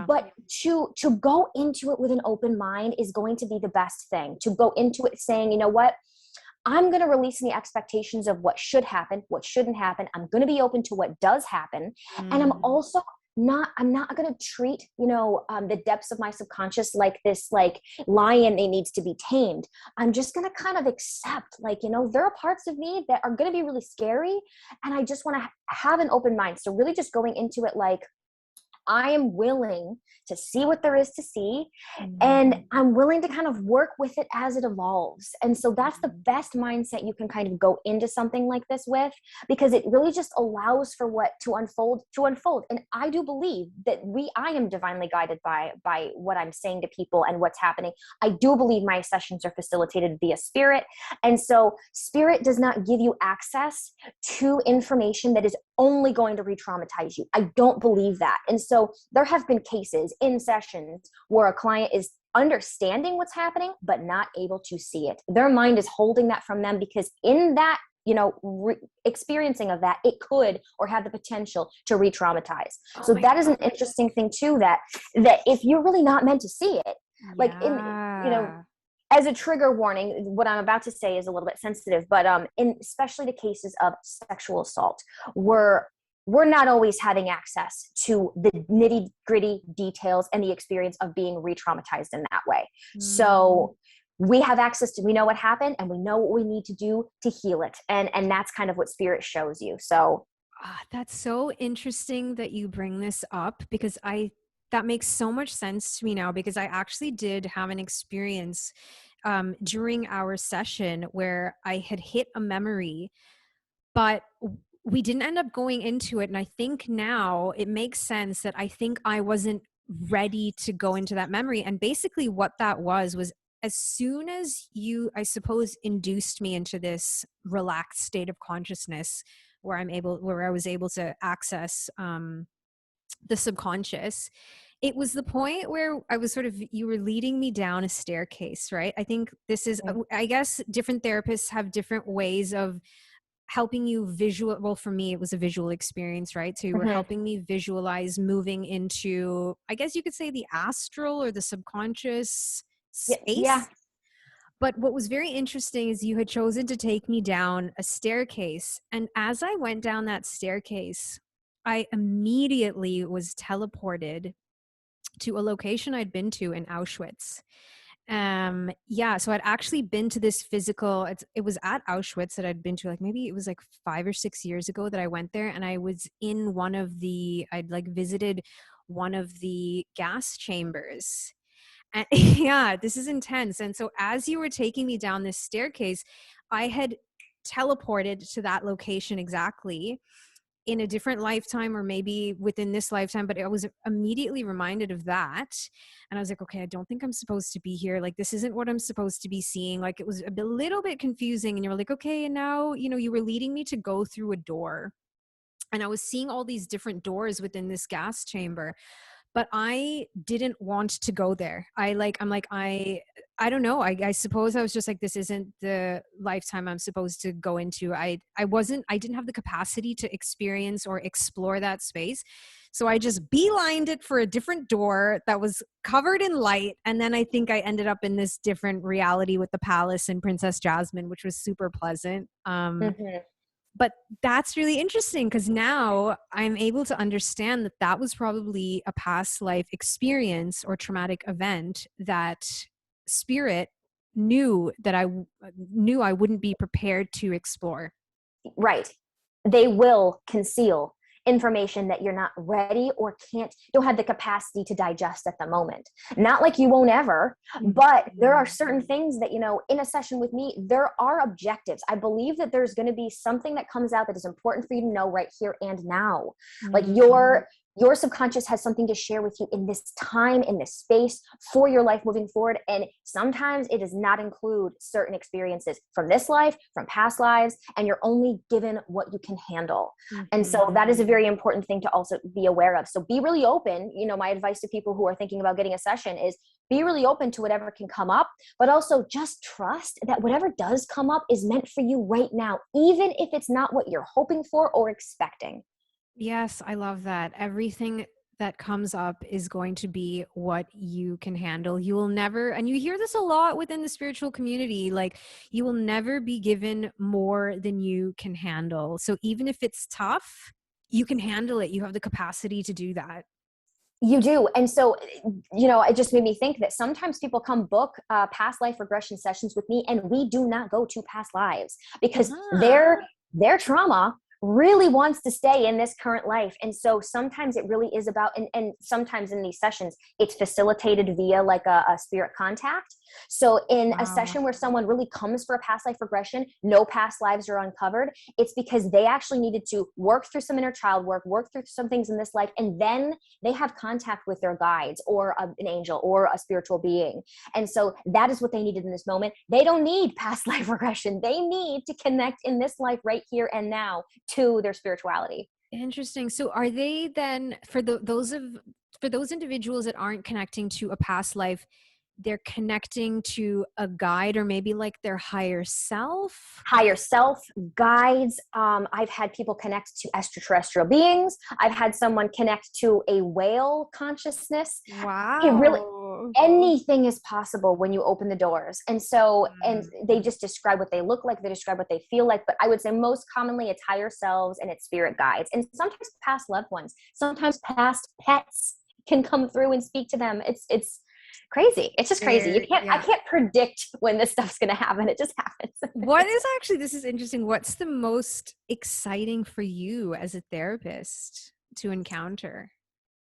But to go into it with an open mind is going to be the best thing. To go into it saying, you know what, I'm going to release the expectations of what should happen, what shouldn't happen. I'm going to be open to what does happen. And I'm also I'm not going to treat, the depths of my subconscious like this, like lion that needs to be tamed. I'm just going to kind of accept, there are parts of me that are going to be really scary. And I just want to have an open mind. So really just going into it like, I am willing to see what there is to see. And Mhm. I'm willing to kind of work with it as it evolves. And so that's the best mindset you can kind of go into something like this with, because it really just allows for what to unfold. And I do believe that I am divinely guided by what I'm saying to people and what's happening. I do believe my sessions are facilitated via spirit. And so spirit does not give you access to information that is only going to re-traumatize you. I don't believe that. And so there have been cases in sessions where a client is understanding what's happening, but not able to see it. Their mind is holding that from them, because in that, experiencing of that, it could or have the potential to re-traumatize. Oh So my that is an gosh. interesting thing too, that if you're really not meant to see it, like Yeah. as a trigger warning, what I'm about to say is a little bit sensitive, but in especially the cases of sexual assault, we're not always having access to the nitty gritty details and the experience of being re-traumatized in that way. Mm. So we have access to, we know what happened and we know what we need to do to heal it. And that's kind of what spirit shows you. So That's so interesting that you bring this up, because that makes so much sense to me now, because I actually did have an experience during our session where I had hit a memory, but we didn't end up going into it. And I think now it makes sense that I think I wasn't ready to go into that memory. And basically what that was as soon as you, I suppose, induced me into this relaxed state of consciousness where I was able to access the subconscious, it was the point where I was you were leading me down a staircase, right? I think this is, I guess different therapists have different ways of helping you well, for me it was a visual experience, right? So you were mhm. helping me visualize moving into, I guess you could say, the astral or the subconscious Yeah. space. But what was very interesting is you had chosen to take me down a staircase, and as I went down that staircase, I immediately was teleported to a location I'd been to in Auschwitz. So I'd actually been to this it was at Auschwitz that I'd been to, like maybe it was like 5 or 6 years ago that I went there, and I was in I'd like visited one of the gas chambers. And yeah, this is intense. And so as you were taking me down this staircase, I had teleported to that location exactly in a different lifetime, or maybe within this lifetime, but I was immediately reminded of that. And I was like, okay, I don't think I'm supposed to be here. Like, this isn't what I'm supposed to be seeing. Like, it was little bit confusing. And you were like, okay, and now, you were leading me to go through a door. And I was seeing all these different doors within this gas chamber, but I didn't want to go there. I don't know. I suppose I was just like, this isn't the lifetime I'm supposed to go into. I didn't have the capacity to experience or explore that space. So I just beelined it for a different door that was covered in light. And then I think I ended up in this different reality with the palace and Princess Jasmine, which was super pleasant. Mhm. But that's really interesting, because now I'm able to understand that that was probably a past life experience or traumatic event that spirit knew I wouldn't be prepared to explore. Right. They will conceal information that you're not ready or don't have the capacity to digest at the moment. Not like you won't ever, but there are certain things that, in a session with me, there are objectives. I believe that there's going to be something that comes out that is important for you to know right here and now. Like your subconscious has something to share with you in this time, in this space for your life moving forward. And sometimes it does not include certain experiences from this life, from past lives, and you're only given what you can handle. And so that is a very important thing to also be aware of. So be really open. My advice to people who are thinking about getting a session is be really open to whatever can come up, but also just trust that whatever does come up is meant for you right now, even if it's not what you're hoping for or expecting. Yes, I love that. Everything that comes up is going to be what you can handle. You will never, and you hear this a lot within the spiritual community, like you will never be given more than you can handle. So even if it's tough, you can handle it. You have the capacity to do that. You do. And so, it just made me think that sometimes people come book past life regression sessions with me, and we do not go to past lives because Ah. their trauma really wants to stay in this current life. And so sometimes it really is about, and sometimes in these sessions, it's facilitated via like a spirit contact. So in a Wow. session where someone really comes for a past life regression, no past lives are uncovered, it's because they actually needed to work through some inner child work through some things in this life, and then they have contact with their guides or an angel or a spiritual being. And so that is what they needed in this moment. They don't need past life regression. They need to connect in this life right here and now to their spirituality. Interesting. So are they then, for those individuals that aren't connecting to a past life, they're connecting to a guide or maybe like their higher self? Higher self, guides. I've had people connect to extraterrestrial beings. I've had someone connect to a whale consciousness. It really, Wow. anything is possible when you open the doors. And so, and Mm. they just describe what they look like, they describe what they feel like, but I would say most commonly it's higher selves and it's spirit guides, and sometimes past loved ones, sometimes past pets can come through and speak to them. It's crazy. It's just crazy. I Yeah. can't predict when this stuff's going to happen. It just happens. What is actually, this is interesting. What's the most exciting for you as a therapist to encounter?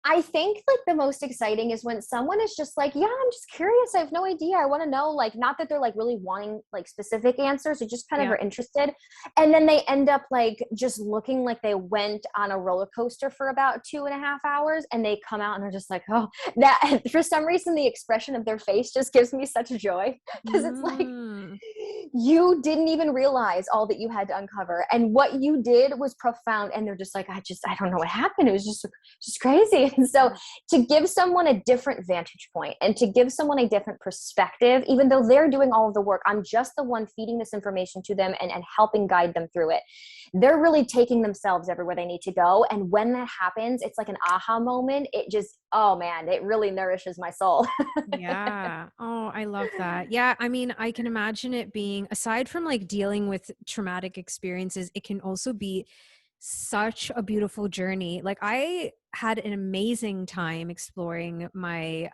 I think like the most exciting is when someone is just like, yeah, I'm just curious. I have no idea. I want to know, like, not that they're like really wanting like specific answers. They just kind of Yeah. are interested. And then they end up like just looking like they went on a roller coaster for about 2.5 hours, and they come out and they're just like, oh, that for some reason, the expression of their face just gives me such joy, because it's like, Mm. you didn't even realize all that you had to uncover. And what you did was profound. And they're just like, I don't know what happened. It was just crazy. And so to give someone a different vantage point and to give someone a different perspective, even though they're doing all of the work, I'm just the one feeding this information to them and helping guide them through it. They're really taking themselves everywhere they need to go. And when that happens, it's like an aha moment. It just, oh man, it really nourishes my soul. Yeah. Oh, I love that. Yeah. I mean, I can imagine it being, aside from like dealing with traumatic experiences, it can also be such a beautiful journey. Like I had an amazing time exploring my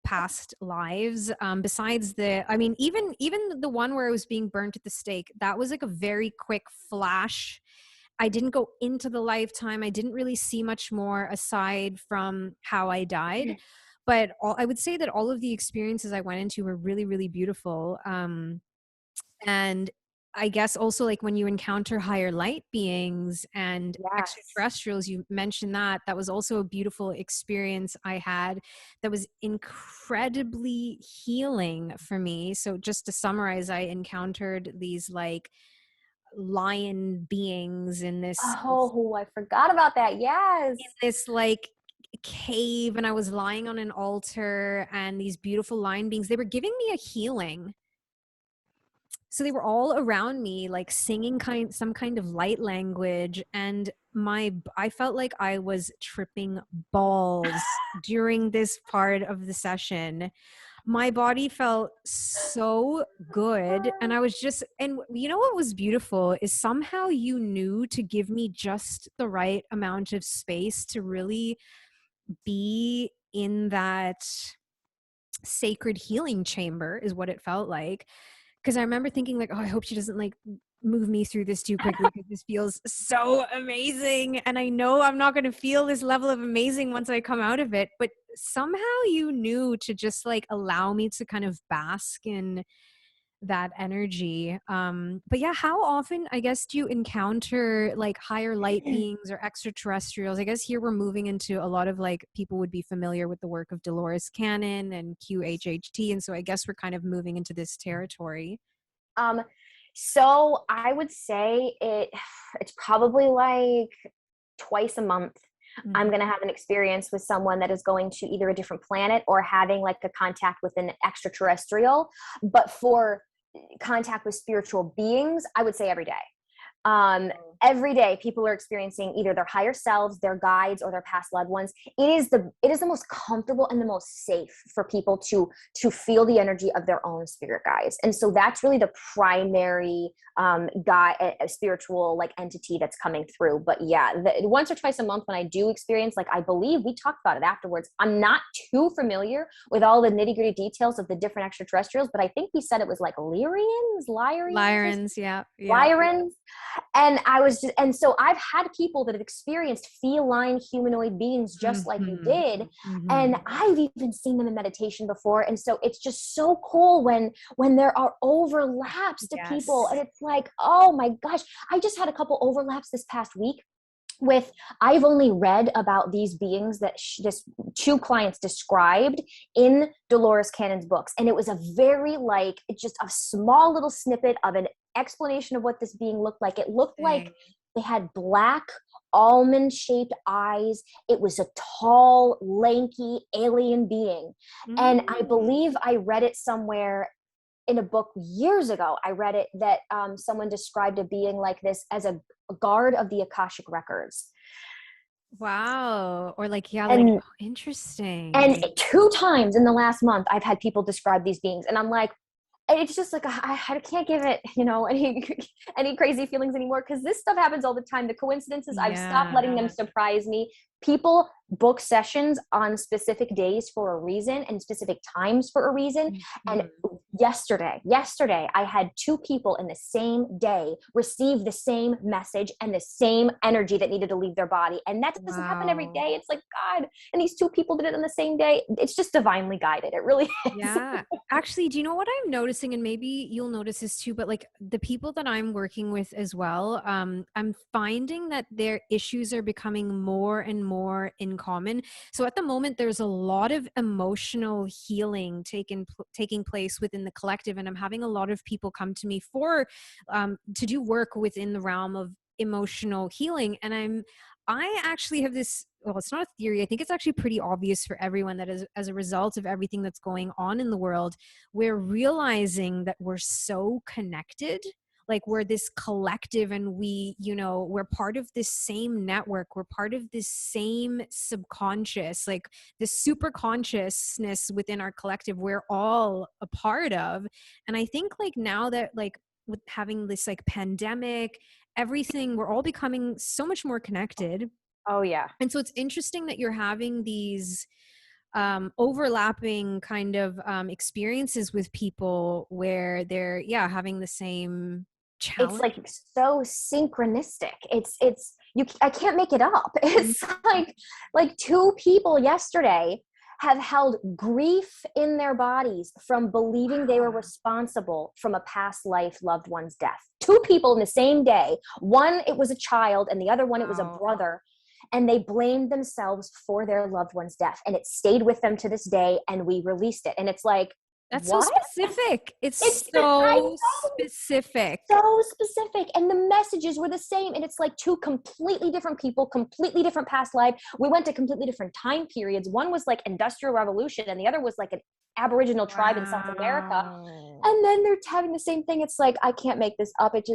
past lives. Besides the, I mean, even the one where I was being burnt at the stake, that was like a very quick flash. I didn't go into the lifetime. I didn't really see much more aside from how I died. But I would say that all of the experiences I went into were really, really beautiful. And I guess also like when you encounter higher light beings and Yes. extraterrestrials, you mentioned that that was also a beautiful experience I had that was incredibly healing for me. So just to summarize, I encountered these like lion beings in Oh, I forgot about that. Yes. this like cave, and I was lying on an altar, and these beautiful lion beings, they were giving me a healing. So they were all around me, like singing some kind of light language, and I felt like I was tripping balls during this part of the session. My body felt so good, and I was just, and you know what was beautiful is somehow you knew to give me just the right amount of space to really be in that sacred healing chamber, is what it felt like. Because I remember thinking like, oh, I hope she doesn't like move me through this too quickly, because this feels so amazing, and I know I'm not going to feel this level of amazing once I come out of it. But somehow you knew to just like allow me to kind of bask in that energy. But yeah, how often, I guess, do you encounter like higher light beings or extraterrestrials? I guess here we're moving into a lot of like, people would be familiar with the work of Dolores Cannon and QHHT, and so I guess we're kind of moving into this territory. Um, so I would say it's probably like twice a month. I'm Mhm. going to have an experience with someone that is going to either a different planet or having like a contact with an extraterrestrial. But for contact with spiritual beings, I would say every day. um, every day people are experiencing either their higher selves, their guides, or their past loved ones. It is the most comfortable and the most safe for people to feel the energy of their own spirit guides. And so that's really the primary spiritual like entity that's coming through. But yeah, once or twice a month when I do experience, like, I believe we talked about it afterwards, I'm not too familiar with all the nitty-gritty details of the different extraterrestrials, but I think we said it was like Lyrians, Lyrans, yeah, yeah. Lyrans. And I was was just, and so I've had people that have experienced feline humanoid beings just like you did. And I've even seen them in meditation before. And so it's just so cool when there are overlaps to people. And it's like, oh my gosh, I just had a couple overlaps this past week with, I've only read about these beings that just two clients described in Dolores Cannon's books. And it was a very like, just a small little snippet of an explanation of what this being looked like. It looked like they had black almond shaped eyes. It was a tall, lanky alien being. And I believe I read it somewhere in a book years ago. I read it that someone described a being like this as a guard of the Akashic records. Wow. Or like, yeah, and, like, oh, interesting. And 2 times in the last month, I've had people describe these beings, and I'm like, it's just like, I can't give it, any crazy feelings anymore, because this stuff happens all the time. The coincidences, I've stopped letting them surprise me. People book sessions on specific days for a reason and specific times for a reason. And yesterday, I had 2 people in the same day receive the same message and the same energy that needed to leave their body. And that doesn't happen every day. It's like, God, and these 2 people did it on the same day. It's just divinely guided. It really is. Yeah. Actually, do you know what I'm noticing? And maybe you'll notice this too, but like the people that I'm working with as well, I'm finding that their issues are becoming more and more in common. So at the moment, there's a lot of emotional healing taking place within the collective. And I'm having a lot of people come to me for, to do work within the realm of emotional healing. And I actually have this, well, it's not a theory. I think it's actually pretty obvious for everyone that as a result of everything that's going on in the world, we're realizing that we're so connected. Like we're this collective, and we're part of this same network. We're part of this same subconscious, like this super consciousness within our collective, we're all a part of. And I think like now that like with having this like pandemic, everything, we're all becoming so much more connected. Oh yeah. And so it's interesting that you're having these overlapping kind of experiences with people where they're having the same challenge. It's like so synchronistic. I can't make it up. It's like 2 people yesterday have held grief in their bodies from believing they were responsible from a past life loved one's death. 2 people in the same day. One, it was a child, and the other one, it was a brother. And they blamed themselves for their loved one's death. And it stayed with them to this day, and we released it. And it's like, that's what? So specific. It's so specific. So specific. And the messages were the same. And it's like 2 completely different people, completely different past life. We went to completely different time periods. One was like Industrial Revolution, and the other was like an Aboriginal tribe in South America. And then they're having the same thing. It's like, I can't make this up. It's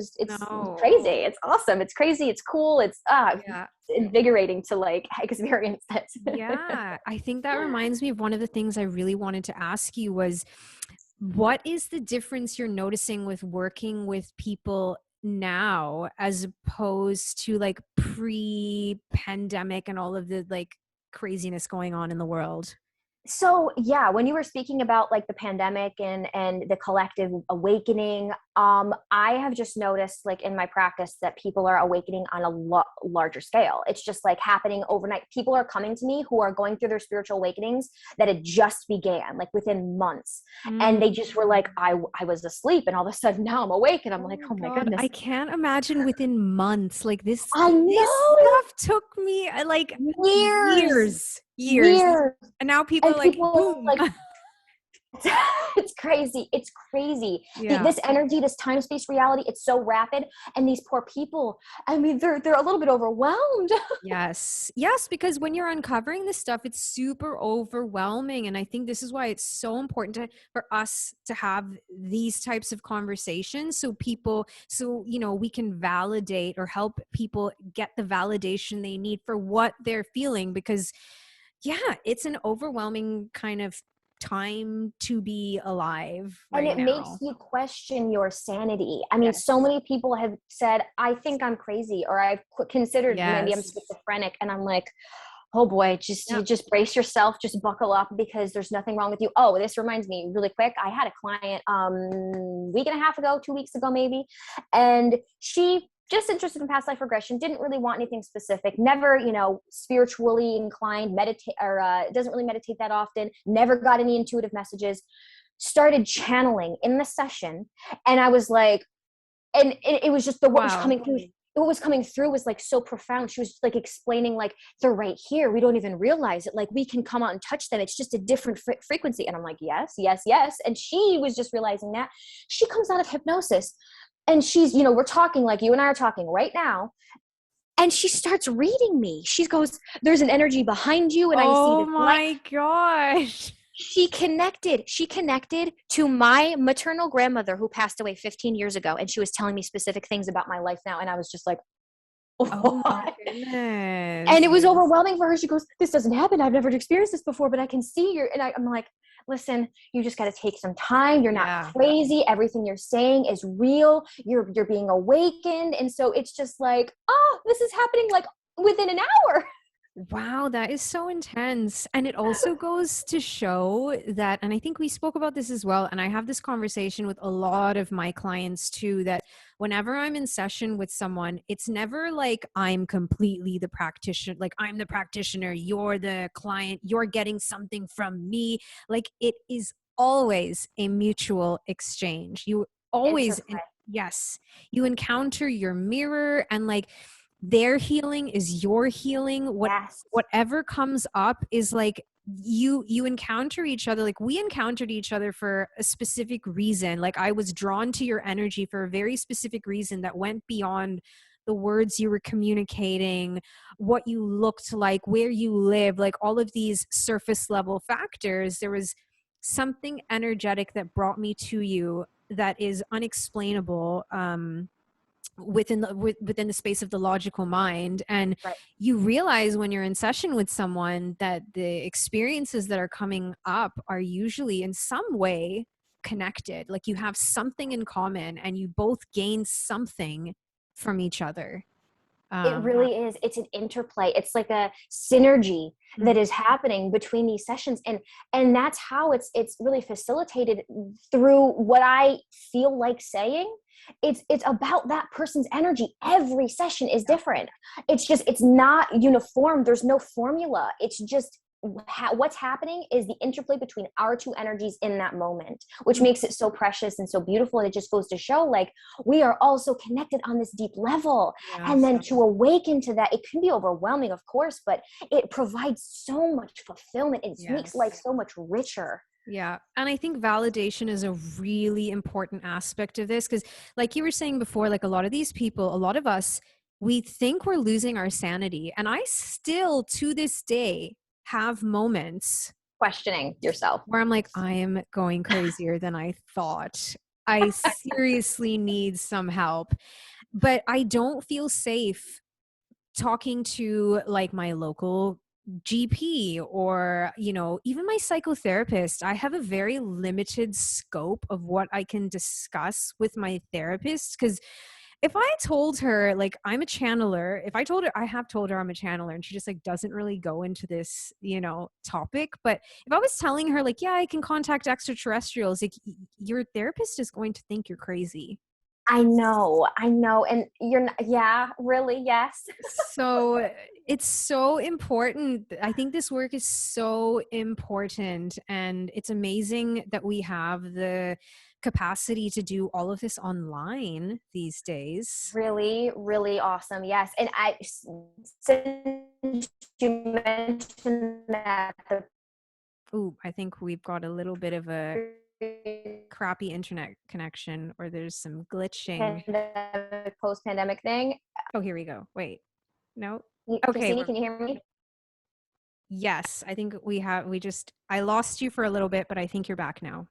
crazy. It's awesome. It's crazy. It's cool. It's invigorating to like experience that. Yeah. I think that reminds me of one of the things I really wanted to ask you was, what is the difference you're noticing with working with people now as opposed to like pre-pandemic and all of the like craziness going on in the world? So yeah, when you were speaking about like the pandemic and the collective awakening, I have just noticed like in my practice that people are awakening on a larger scale. It's just like happening overnight. People are coming to me who are going through their spiritual awakenings that had just began like within months. And they just were like, I was asleep, and all of a sudden now I'm awake, and I'm like, oh my goodness. I can't imagine within months like this. I know. This stuff took me like years. And now people are like, boom. Like, it's crazy. It's crazy. This energy, this time space reality, it's so rapid. And these poor people, I mean, they're a little bit overwhelmed. Yes, because when you're uncovering this stuff, it's super overwhelming. And I think this is why it's so important for us to have these types of conversations so we can validate or help people get the validation they need for what they're feeling, because it's an overwhelming kind of time to be alive right now. And it makes you question your sanity. I mean, so many people have said, I think I'm crazy, or I've considered maybe I'm schizophrenic. And I'm like, oh boy, you just brace yourself, just buckle up, because there's nothing wrong with you. Oh, this reminds me really quick. I had a client week and a half ago, 2 weeks ago maybe, and she just interested in past life regression, didn't really want anything specific, never, spiritually inclined, meditate, or doesn't really meditate that often, never got any intuitive messages, started channeling in the session. And I was like, and it was just what was coming through. What was coming through was like so profound. She was like explaining, like, they're right here. We don't even realize it. Like, we can come out and touch them. It's just a different frequency. And I'm like, yes, yes, yes. And she was just realizing that. She comes out of hypnosis and she's, we're talking like you and I are talking right now. And she starts reading me. She goes, there's an energy behind you. And I see this light. Oh my gosh. She connected to my maternal grandmother who passed away 15 years ago. And she was telling me specific things about my life now. And I was just like, oh my goodness. And it was overwhelming for her. She goes, this doesn't happen. I've never experienced this before, but I can see you. And I'm like, listen, you just got to take some time. You're not crazy. Everything you're saying is real. You're being awakened. And so it's just like, oh, this is happening like within an hour. Wow, that is so intense. And it also goes to show that, and I think we spoke about this as well, and I have this conversation with a lot of my clients too, that whenever I'm in session with someone, it's never like I'm completely the practitioner, like I'm the practitioner, you're the client, you're getting something from me. Like, it is always a mutual exchange. You always, yes, you encounter your mirror, and like, their healing is your healing. Whatever comes up is like you encounter each other. Like, we encountered each other for a specific reason. Like, I was drawn to your energy for a very specific reason that went beyond the words you were communicating, what you looked like, where you live, like all of these surface level factors. There was something energetic that brought me to you that is unexplainable, within the space of the logical mind. And you realize when you're in session with someone that the experiences that are coming up are usually in some way connected. Like, you have something in common and you both gain something from each other. It really is. It's an interplay. It's like a synergy that is happening between these sessions. And that's how it's really facilitated through what I feel like saying. It's about that person's energy. Every session is different. It's not uniform. There's no formula. It's just what's happening is the interplay between our two energies in that moment, which makes it so precious and so beautiful. And it just goes to show, like, we are all so connected on this deep level. And then to awaken to that, it can be overwhelming, of course, but it provides so much fulfillment. It makes life so much richer. Yeah. And I think validation is a really important aspect of this, because like you were saying before, like a lot of these people, a lot of us, we think we're losing our sanity. And I still, to this day, have moments questioning yourself where I'm like, I am going crazier than I thought. I seriously need some help, but I don't feel safe talking to like my local GP or, even my psychotherapist. I have a very limited scope of what I can discuss with my therapist, because if I told her like I'm a channeler, I have told her I'm a channeler, and she just like doesn't really go into this, topic. But if I was telling her like, yeah, I can contact extraterrestrials, like your therapist is going to think you're crazy. I know. And you're not, really. Yes. So it's so important. I think this work is so important, and it's amazing that we have the capacity to do all of this online these days. Really, really awesome. Yes. And since you mentioned that, I think we've got a little bit of a crappy internet connection, or there's some glitching. Post-pandemic thing. Oh, here we go. Wait. No. Okay. Christine, can you hear me? Yes. I think I lost you for a little bit, but I think you're back now.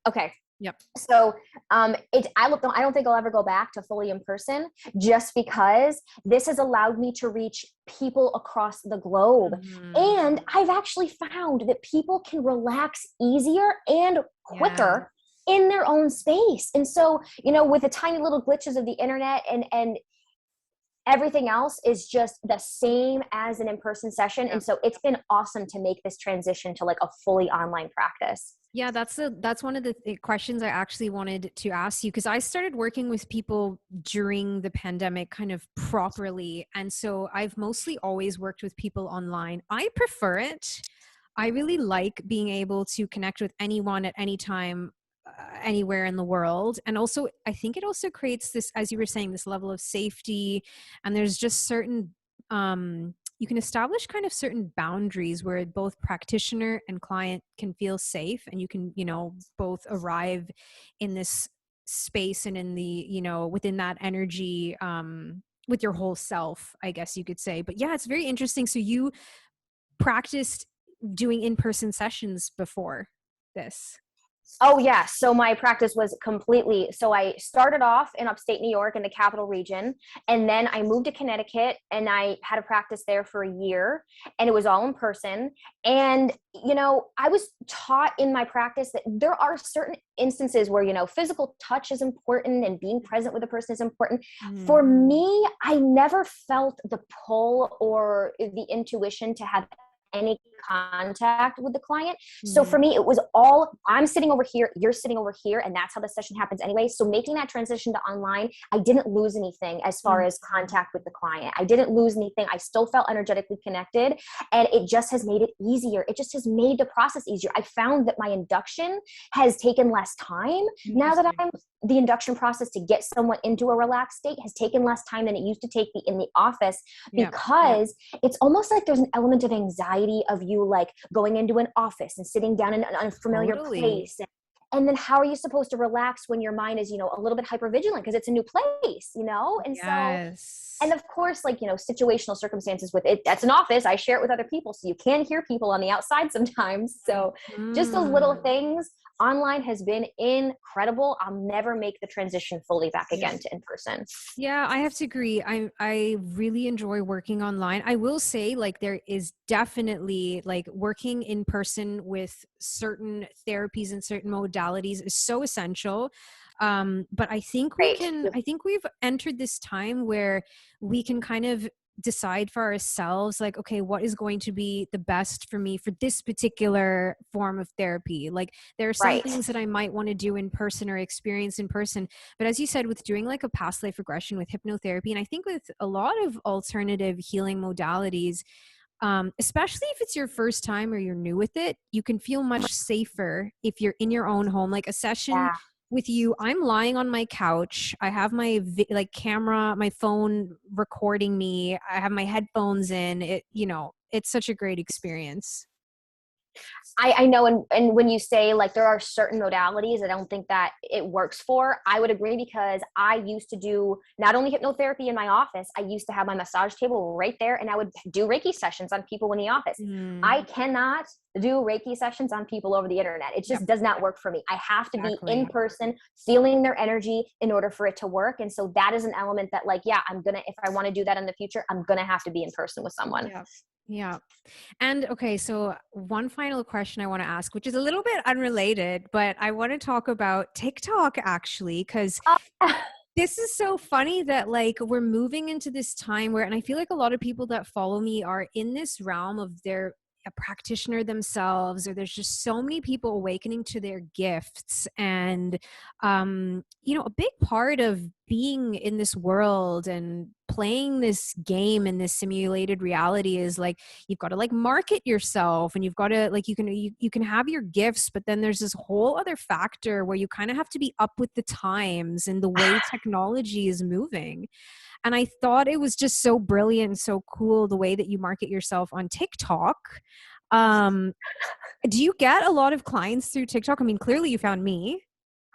Okay. Yep. So I don't think I'll ever go back to fully in person, just because this has allowed me to reach people across the globe. And I've actually found that people can relax easier and quicker in their own space. And so, with the tiny little glitches of the internet and everything else is just the same as an in-person session. And so it's been awesome to make this transition to like a fully online practice. Yeah, that's one of the questions I actually wanted to ask you, because I started working with people during the pandemic kind of properly. And so I've mostly always worked with people online. I prefer it. I really like being able to connect with anyone at any time, anywhere in the world. And also, I think it also creates this, as you were saying, this level of safety. And there's just certain, you can establish kind of certain boundaries where both practitioner and client can feel safe, and you can, both arrive in this space and in the, within that energy, with your whole self, I guess you could say. But yeah, it's very interesting. So you practiced doing in-person sessions before this? Oh yeah. So my practice was so I started off in upstate New York in the capital region, and then I moved to Connecticut and I had a practice there for a year, and it was all in person. And, I was taught in my practice that there are certain instances where, physical touch is important and being present with a person is important. For me, I never felt the pull or the intuition to have any contact with the client. So for me, it was all, I'm sitting over here, you're sitting over here, and that's how the session happens anyway. So making that transition to online, I didn't lose anything as far as contact with the client. I didn't lose anything. I still felt energetically connected, and it just has made it easier. It just has made the process easier. I found that my induction has taken less time. Now that the induction process to get someone into a relaxed state has taken less time than it used to take me in the office, because it's almost like there's an element of anxiety of you like going into an office and sitting down in an unfamiliar place. And then how are you supposed to relax when your mind is, a little bit hypervigilant because it's a new place, And so, and of course, like, situational circumstances with it, that's an office. I share it with other people. So you can hear people on the outside sometimes. So just those little things. Online has been incredible. I'll never make the transition fully back again to in person. Yeah, I have to agree. I really enjoy working online. I will say, like, there is definitely, like, working in person with certain therapies and certain modalities is so essential. But I think I think we've entered this time where we can kind of decide for ourselves, like, okay, what is going to be the best for me for this particular form of therapy? Like, there are some things that I might want to do in person or experience in person. But as you said, with doing like a past life regression with hypnotherapy, and I think with a lot of alternative healing modalities, especially if it's your first time or you're new with it, you can feel much safer if you're in your own home. Like a session with you, I'm lying on my couch. I have my camera, my phone recording me. I have my headphones in. It's such a great experience. I know, and when you say like there are certain modalities I don't think that it works for, I would agree, because I used to do not only hypnotherapy in my office, I used to have my massage table right there, and I would do Reiki sessions on people in the office. I cannot do Reiki sessions on people over the internet. It just does not work for me. I have to be in person, feeling their energy in order for it to work. And so that is an element that, like, if I want to do that in the future, I'm going to have to be in person with someone. Yeah. And okay, so one final question I want to ask, which is a little bit unrelated, but I want to talk about TikTok actually, because this is so funny that like we're moving into this time where, and I feel like a lot of people that follow me are in this realm of they're a practitioner themselves, or there's just so many people awakening to their gifts. And, a big part of being in this world and playing this game in this simulated reality is like, you've got to like market yourself, and you've got to like, you can have your gifts, but then there's this whole other factor where you kind of have to be up with the times and the way technology is moving. And I thought it was just so brilliant and so cool the way that you market yourself on TikTok. Do you get a lot of clients through TikTok? I mean, clearly you found me.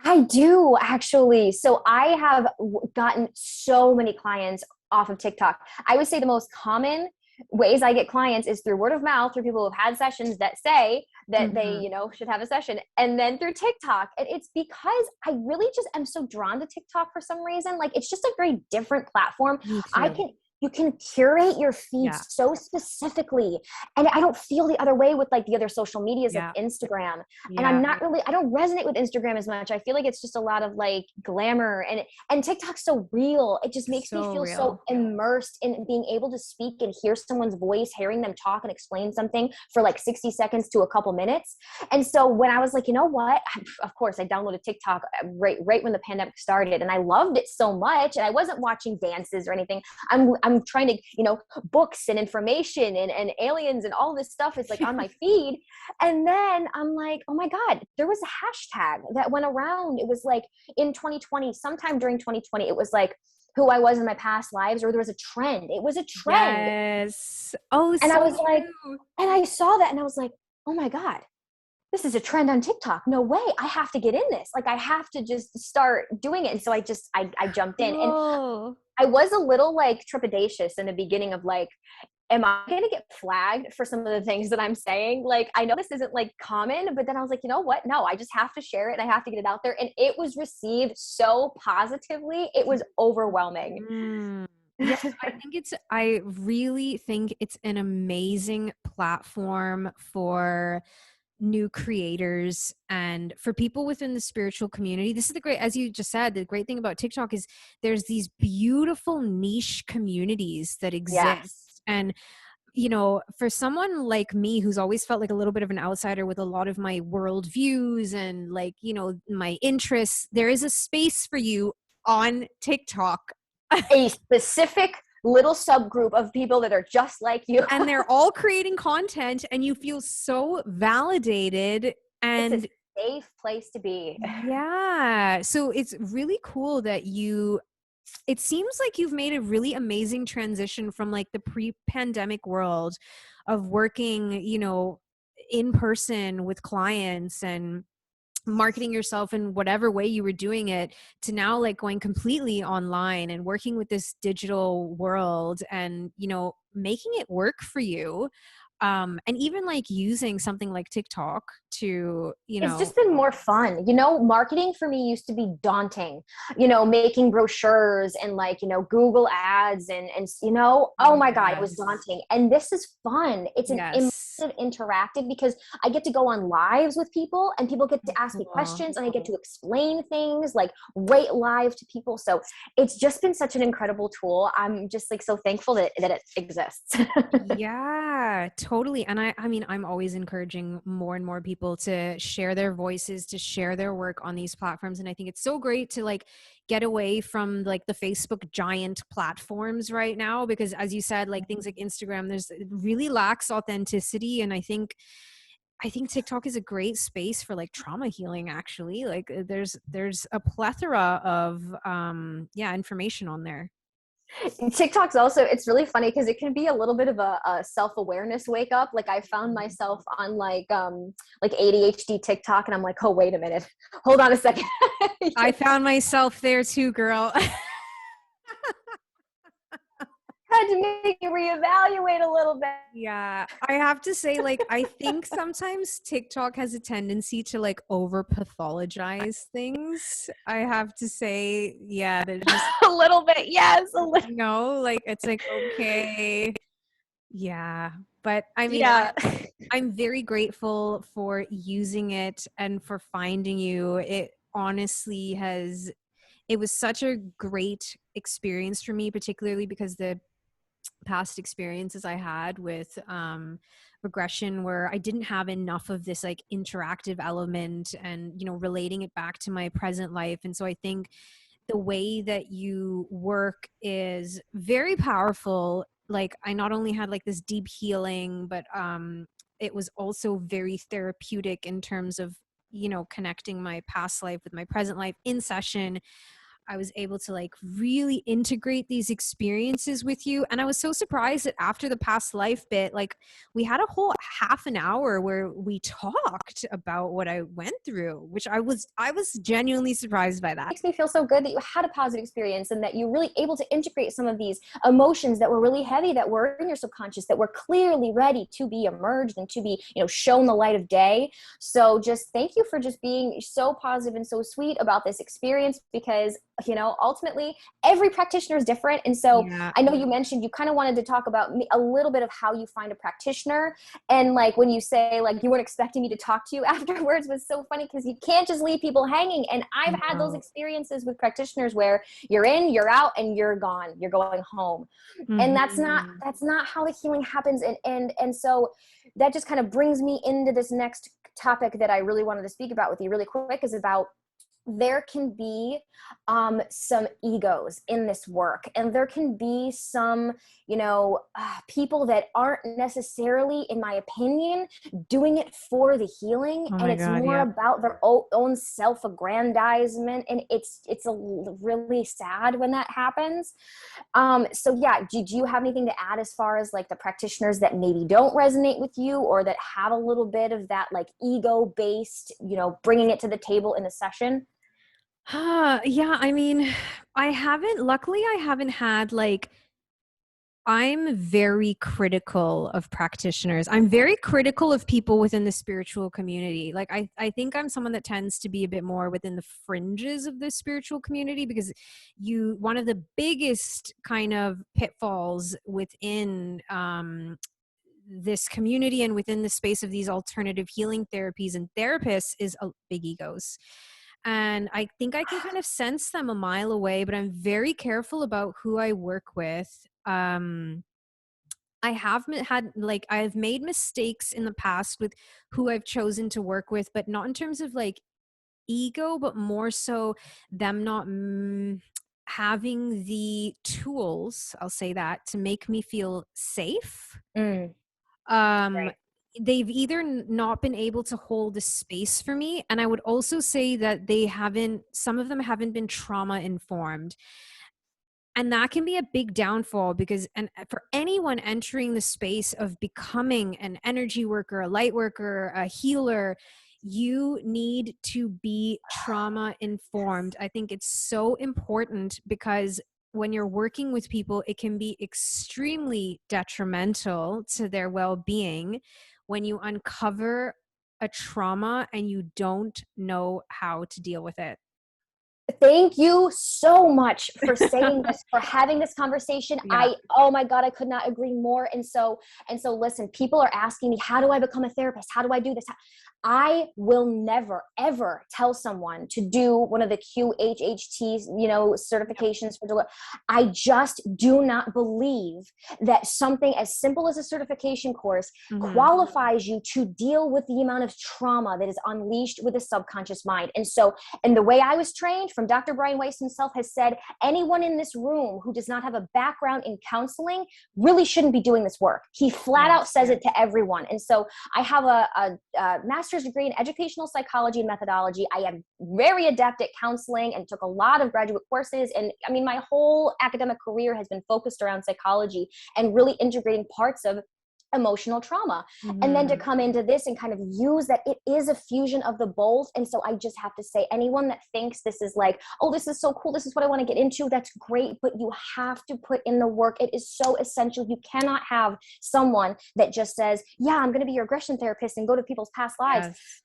I do, actually. So I have gotten so many clients off of TikTok. I would say the most common ways I get clients is through word of mouth, through people who've had sessions that say that they, should have a session, and then through TikTok. And it's because I really just am so drawn to TikTok for some reason. Like, it's just a very different platform. Me too. you can curate your feed Yeah. so specifically. And I don't feel the other way with like the other social medias of Yeah. Instagram. And Yeah. I don't resonate with Instagram as much. I feel like it's just a lot of like glamour, and TikTok's so real. It just makes me So feel so real. immersed in being able to speak and hear someone's voice, hearing them talk and explain something for like 60 seconds to a couple minutes. And so when I was like, you know what, of course I downloaded TikTok right when the pandemic started, and I loved it so much. And I wasn't watching dances or anything. I'm trying to, books and information and aliens and all this stuff is like on my feed. And then I'm like, oh my God, there was a hashtag that went around. It was like in 2020, sometime during 2020, it was like who I was in my past lives, or there was a trend. It was a trend. Yes. Oh, And I so was like, true. and I saw that and I was like, oh my God, this is a trend on TikTok. No way. I have to get in this. Like I have to just start doing it. And so I jumped in, and Cool. I was a little like trepidatious in the beginning of like, am I going to get flagged for some of the things that I'm saying? Like, I know this isn't like common, but then I was like, you know what? No, I just have to share it and I have to get it out there. And it was received so positively. It was overwhelming. Mm. Yes, I really think it's an amazing platform for new creators and for people within the spiritual community. This is the great, as you just said, the great thing about TikTok is there's these beautiful niche communities that Yes. exist. And for someone like me who's always felt like a little bit of an outsider with a lot of my world views and like, my interests, there is a space for you on TikTok. A specific little subgroup of people that are just like you. And they're all creating content and you feel so validated It's a and safe place to be. yeah. So it's really cool that it seems like you've made a really amazing transition from like the pre-pandemic world of working, in person with clients and marketing yourself in whatever way you were doing it, to now like going completely online and working with this digital world and making it work for you, and even like using something like TikTok to It's just been more fun. Marketing for me used to be daunting, making brochures and like, Google ads oh my God, it was yes, daunting. And this is fun. It's an yes, immersive interactive because I get to go on lives with people and people get to ask me cool. questions and I get to explain things like right live to people. So it's just been such an incredible tool. I'm just like so thankful that it exists. Yeah, totally. And I mean, I'm always encouraging more and more people to share their voices, to share their work on these platforms. And I think it's so great to like get away from like the Facebook giant platforms right now, because as you said, like things like Instagram, it really lacks authenticity. And I think TikTok is a great space for like trauma healing, actually. Like there's a plethora of information on there. TikTok's also, it's really funny because it can be a little bit of a self-awareness wake up. Like I found myself on like ADHD TikTok and I'm like, oh, wait a minute. Hold on a second. I found myself there too, girl. Had to make you reevaluate a little bit. Yeah, I have to say, like, I think sometimes TikTok has a tendency to like over pathologize things. I have to say, yeah, there's just, A little bit. Yes. A little. like, it's like, okay, yeah. But I mean, Yeah. I'm very grateful for using it and for finding you. It honestly it was such a great experience for me, particularly because the past experiences I had with regression where I didn't have enough of this like interactive element and relating it back to my present life. And so I think the way that you work is very powerful. Like I not only had like this deep healing, but it was also very therapeutic in terms of connecting my past life with my present life in session. I was able to like really integrate these experiences with you. And I was so surprised that after the past life bit, like we had a whole half an hour where we talked about what I went through, which I was genuinely surprised by that. Makes me feel so good that you had a positive experience and that you're really able to integrate some of these emotions that were really heavy, that were in your subconscious, that were clearly ready to be emerged and to be, shown the light of day. So just thank you for just being so positive and so sweet about this experience, because ultimately every practitioner is different. And so Yeah. I know you mentioned you kind of wanted to talk about a little bit of how you find a practitioner. And like when you say like you weren't expecting me to talk to you afterwards was so funny, because you can't just leave people hanging. And I've had those No. experiences with practitioners where you're in, you're out, and you're gone. You're going home. And that's not how the healing happens. And so that just kind of brings me into this next topic that I really wanted to speak about with you really quick, is about there can be some egos in this work, and there can be some, people that aren't necessarily, in my opinion, doing it for the healing. Oh And my it's God. more Yeah. about their own self-aggrandizement. And it's really sad when that happens. So yeah, did you have anything to add as far as like the practitioners that maybe don't resonate with you, or that have a little bit of that like ego based, bringing it to the table in a session? Yeah, I mean, luckily I haven't had like, I'm very critical of practitioners. I'm very critical of people within the spiritual community. Like I think I'm someone that tends to be a bit more within the fringes of the spiritual community, because one of the biggest kind of pitfalls within this community and within the space of these alternative healing therapies and therapists is big egos. And I think I can kind of sense them a mile away, but I'm very careful about who I work with. I've made mistakes in the past with who I've chosen to work with, but not in terms of like ego, but more so them not having the tools, I'll say that, to make me feel safe. Mm, Um, right. they've either not been able to hold a space for me, and I would also say that some of them haven't been trauma informed. And that can be a big downfall, because and for anyone entering the space of becoming an energy worker, a light worker, a healer, you need to be trauma informed. I think it's so important, because when you're working with people, it can be extremely detrimental to their well-being when you uncover a trauma and you don't know how to deal with it. Thank you so much for saying this, for having this conversation. Yeah. Oh my God, I could not agree more. And so listen, people are asking me, how do I become a therapist? How do I do this? I will never, ever tell someone to do one of the QHHT, certifications for delivery. I just do not believe that something as simple as a certification course Mhm. qualifies you to deal with the amount of trauma that is unleashed with the subconscious mind. And the way I was trained from Dr. Brian Weiss himself has said, anyone in this room who does not have a background in counseling really shouldn't be doing this work. He flat out says it to everyone. And so I have a master's degree in educational psychology and methodology. I am very adept at counseling and took a lot of graduate courses. And I mean, my whole academic career has been focused around psychology and really integrating parts of emotional trauma. And then to Mhm. come into this and kind of use that, it is a fusion of the both. And so I just have to say, anyone that thinks this is like, oh, this is so cool, this is what I want to get into, that's great, but you have to put in the work. It is so essential. You cannot have someone that just says, yeah, I'm going to be your regression therapist and go to people's past lives, Yes.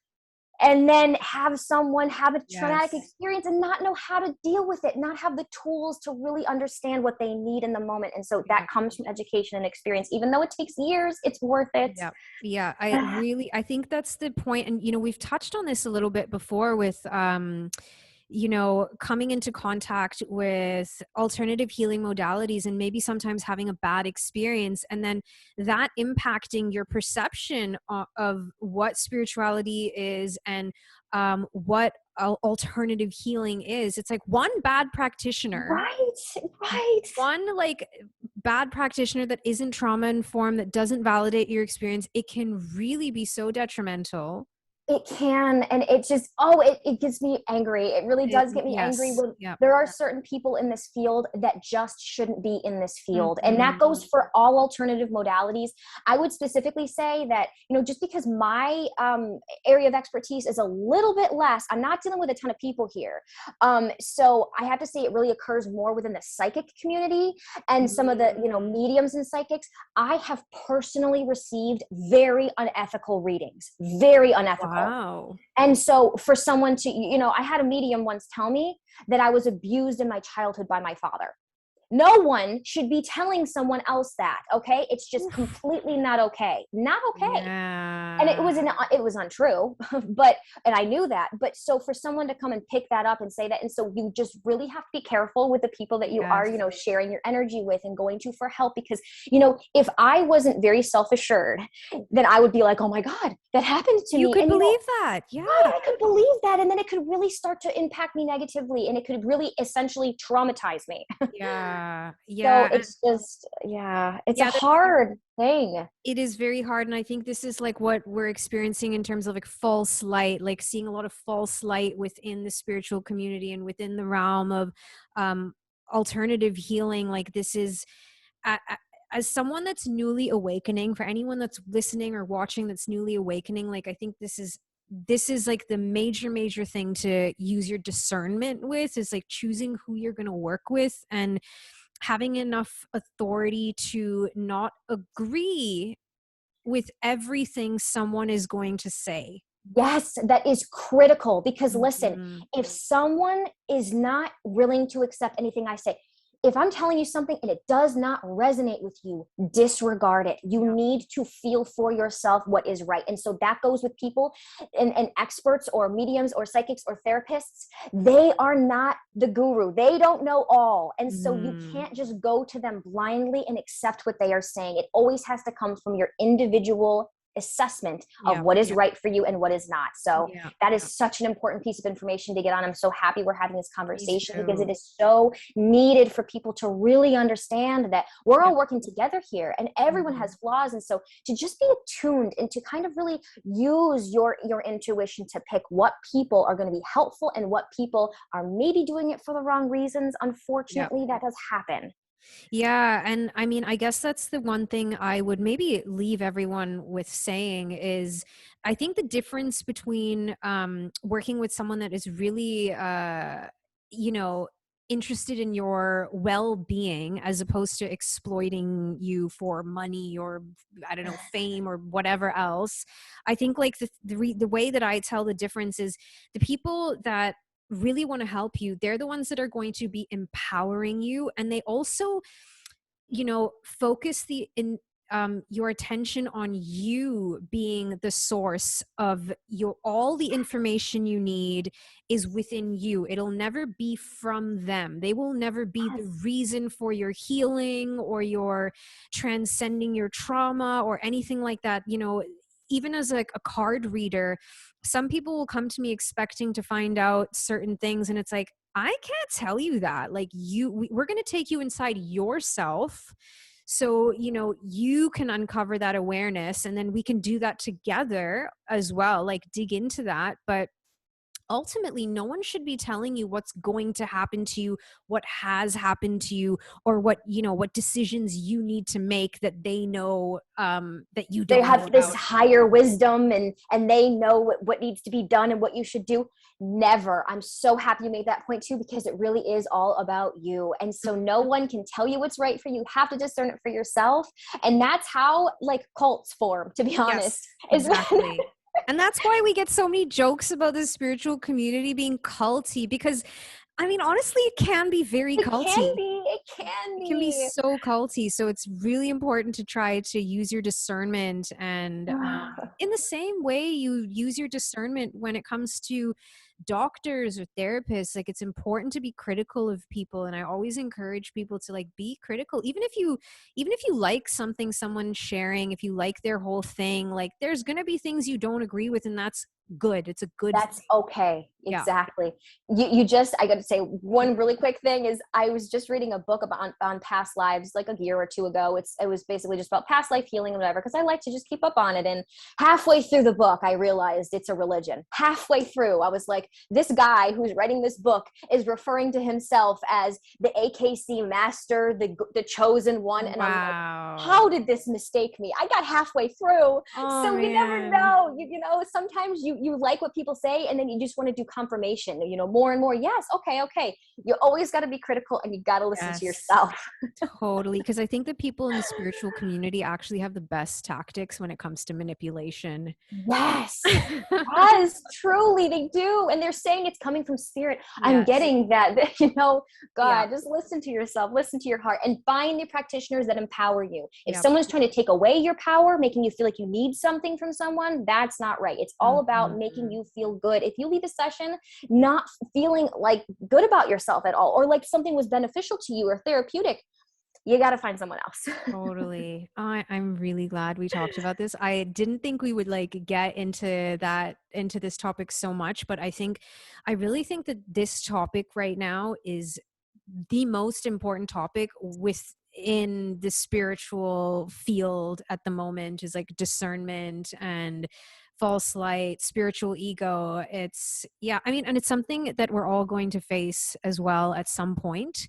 and then have someone have a traumatic Yes. experience and not know how to deal with it, not have the tools to really understand what they need in the moment. And so that Yeah. comes from education and experience. Even though it takes years, it's worth it. Yeah. Yeah. I think that's the point. And, we've touched on this a little bit before with, coming into contact with alternative healing modalities and maybe sometimes having a bad experience, and then that impacting your perception of what spirituality is and what alternative healing is. It's like Right, right. one like bad practitioner that isn't trauma informed, that doesn't validate your experience, it can really be so detrimental. It can, and it just, it gets me angry. It really does get me angry Yes. when Yeah. there are certain people in this field that just shouldn't be in this field. And that Mhm. goes for all alternative modalities. I would specifically say that, just because my area of expertise is a little bit less, I'm not dealing with a ton of people here. So I have to say it really occurs more within the psychic community and some of the, mediums and psychics. I have personally received very unethical readings, very unethical. Wow. And so for someone to, I had a medium once tell me that I was abused in my childhood by my father. No one should be telling someone else that. Okay. It's just completely not okay. Not okay. And it was untrue, and I knew that, but so for someone to come and pick that up and say that, and so you just really have to be careful with the people that you are, sharing your energy with and going to for help, because, if I wasn't very self-assured, then I would be like, oh my God, that happened to me. You could believe that. Yeah. Right, I could believe that. And then it could really start to impact me negatively, and it could really essentially traumatize me. Yeah. So Yeah. it's just, it's a hard thing. It is very hard. And I think this is like what we're experiencing in terms of like false light, like seeing a lot of false light within the spiritual community and within the realm of alternative healing. Like this is, as someone that's newly awakening, for anyone that's listening or watching that's newly awakening, like I think this is like the major thing to use your discernment with, is like choosing who you're going to work with and having enough authority to not agree with everything someone is going to say. Yes, that is critical, because listen, if someone is not willing to accept anything I say, if I'm telling you something and it does not resonate with you, disregard it. You need to feel for yourself what is right. And so that goes with people and experts or mediums or psychics or therapists. They are not the guru. They don't know all. And so you can't just go to them blindly and accept what they are saying. It always has to come from your individual assessment of what is right for you and what is not. So that is such an important piece of information to get on. I'm so happy we're having this conversation, because it is so needed for people to really understand that we're all working together here and everyone has flaws. And so to just be attuned and to kind of really use your intuition to pick what people are going to be helpful and what people are maybe doing it for the wrong reasons. Unfortunately, that does happen. Yeah. And I mean, I guess that's the one thing I would maybe leave everyone with saying is, I think the difference between working with someone that is really, interested in your well-being as opposed to exploiting you for money or, I don't know, fame or whatever else. I think like the way that I tell the difference is the people that really want to help you, they're the ones that are going to be empowering you, and they also focus your attention on you being the source of all the information you need is within you. It'll never be from them. They will never be the reason for your healing or your transcending your trauma or anything like that. Even as like a card reader, some people will come to me expecting to find out certain things, and it's like, I can't tell you that. Like we're going to take you inside yourself, so you can uncover that awareness, and then we can do that together as well, like dig into that. But ultimately, no one should be telling you what's going to happen to you, what has happened to you, or what decisions you need to make that they know that you don't. They have this higher wisdom and they know what needs to be done and what you should do. Never. I'm so happy you made that point too, because it really is all about you. And so no one can tell you what's right for you. You have to discern it for yourself. And that's how like cults form, to be honest. Yes, exactly. And that's why we get so many jokes about the spiritual community being culty, because I mean, honestly, it can be very culty. It can be so culty. So it's really important to try to use your discernment. And in the same way you use your discernment when it comes to doctors or therapists, like it's important to be critical of people. And I always encourage people to like be critical, even if you like something someone's sharing, if you like their whole thing, like there's going to be things you don't agree with, and that's good. It's a good That's okay. Exactly. You just, I got to say one really quick thing is I was just reading a book about on past lives like a year or two ago. It was basically just about past life healing and whatever, because I like to just keep up on it. And halfway through the book, I realized it's a religion. Halfway through, I was like, this guy who's writing this book is referring to himself as the AKC master, the chosen one. And I'm like, how did this mistake me? I got halfway through. So you never know. You know, sometimes you like what people say and then you just want to do confirmation, more and more. Yes. Okay. Okay. You always got to be critical, and you got to listen to Yes. yourself. Totally. Because I think that people in the spiritual community actually have the best tactics when it comes to manipulation. Yes. Yes, truly they do. And they're saying it's coming from spirit. I'm Yes. getting that, Yeah. God, just listen to yourself, listen to your heart, and find the practitioners that empower you. If Yep. someone's trying to take away your power, making you feel like you need something from someone, that's not right. It's all about making you feel good. If you leave a session not feeling like good about yourself at all, or like something was beneficial to you or therapeutic, you got to find someone else. Totally. I'm really glad we talked about this. I didn't think we would like get into this topic so much, but I really think that this topic right now is the most important topic within the spiritual field at the moment, is like discernment and false light, spiritual ego. And it's something that we're all going to face as well at some point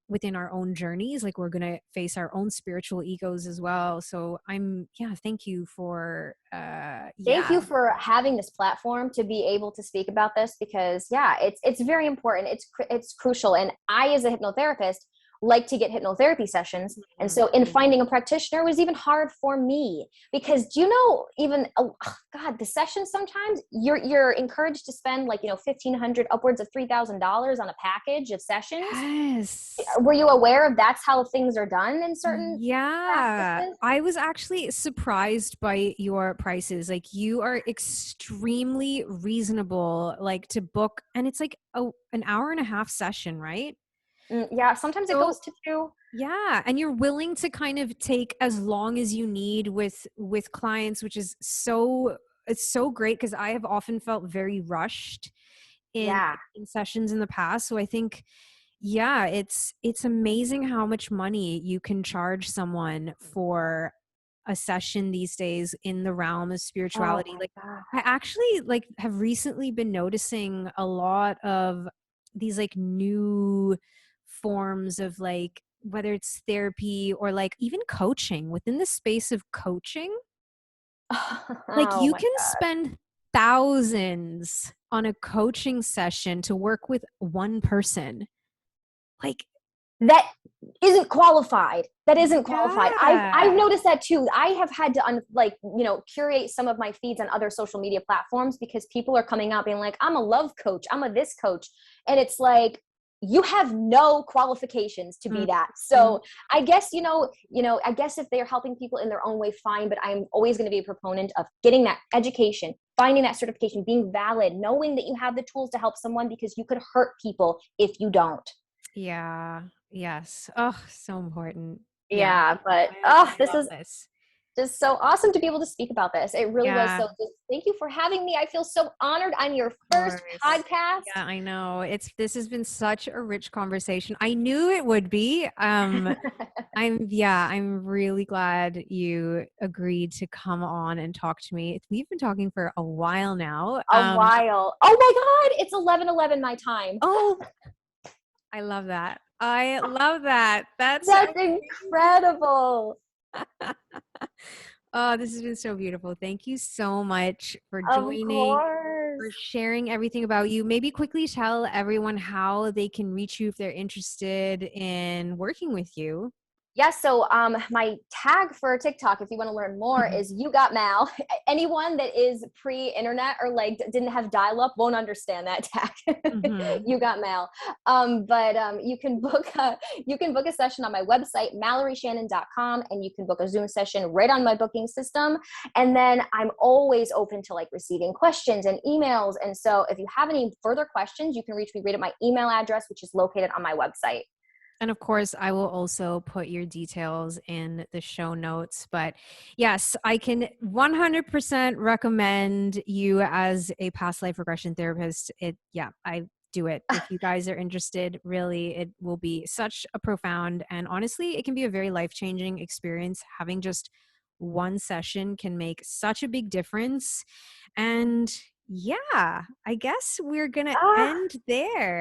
within our own journeys. Like, we're going to face our own spiritual egos as well. So thank you for Thank you for having this platform to be able to speak about this, because it's very important. It's crucial. And I, as a hypnotherapist, like to get hypnotherapy sessions. And so in finding a practitioner was even hard for me, because God, the sessions, sometimes you're encouraged to spend like, 1,500 upwards of $3,000 on a package of sessions. Yes. Were you aware of that's how things are done in certain Yeah, practices? I was actually surprised by your prices. Like, you are extremely reasonable, like, to book, and it's like an hour and a half session, right? Yeah, sometimes it So goes to 2. yeah, and you're willing to kind of take as long as you need with clients, which is it's so great, because I have often felt very rushed in Yeah. in sessions in the past. So I think it's amazing how much money you can charge someone for a session these days in the realm of Oh spirituality. my Like, God. I actually like have recently been noticing a lot of these like new forms of, like, whether it's therapy or like even coaching, within the space of coaching. Like, Oh you my can God. spend thousands on a coaching session to work with one person. Like, That isn't qualified. That isn't qualified. I've yeah. noticed that too. I have had to curate some of my feeds on other social media platforms, because people are coming out being like, I'm a love coach, I'm a this coach. And it's like, you have no qualifications to be that. Mhm. So I guess, I guess if they're helping people in their own way, fine. But I'm always going to be a proponent of getting that education, finding that certification, being valid, knowing that you have the tools to help someone, because you could hurt people if you don't. Yeah. Yes. Oh, so important. Yeah. Yeah, but I this love is this. just so awesome to be able to speak about this. It really was. Yeah. So just thank you for having me. I feel so honored. I'm your first Course. podcast. Yeah, I know. This has been such a rich conversation. I knew it would be. I'm really glad you agreed to come on and talk to me. We've been talking for a while now. A while. Oh my God, it's 11:11 my time. Oh, I love that. I love that. That's That's amazing. incredible. Oh, this has been so beautiful. Thank you so much for Of joining, course. for sharing everything about you. Maybe quickly tell everyone how they can reach you if they're interested in working with you. Yes. So my tag for TikTok, if you want to learn more, is you got Mal. Anyone that is pre-internet or like didn't have dial-up won't understand that tag. Mhm. You got Mal. But you can book a session on my website, MallorieShannon.com, and you can book a Zoom session right on my booking system. And then I'm always open to like receiving questions and emails. And so if you have any further questions, you can reach me right at my email address, which is located on my website. And of course, I will also put your details in the show notes. But yes, I can 100% recommend you as a past life regression therapist. I do it. If you guys are interested, really, it will be such a profound, and honestly, it can be a very life-changing experience. Having just one session can make such a big difference. And yeah, I guess we're going to Ah, end there.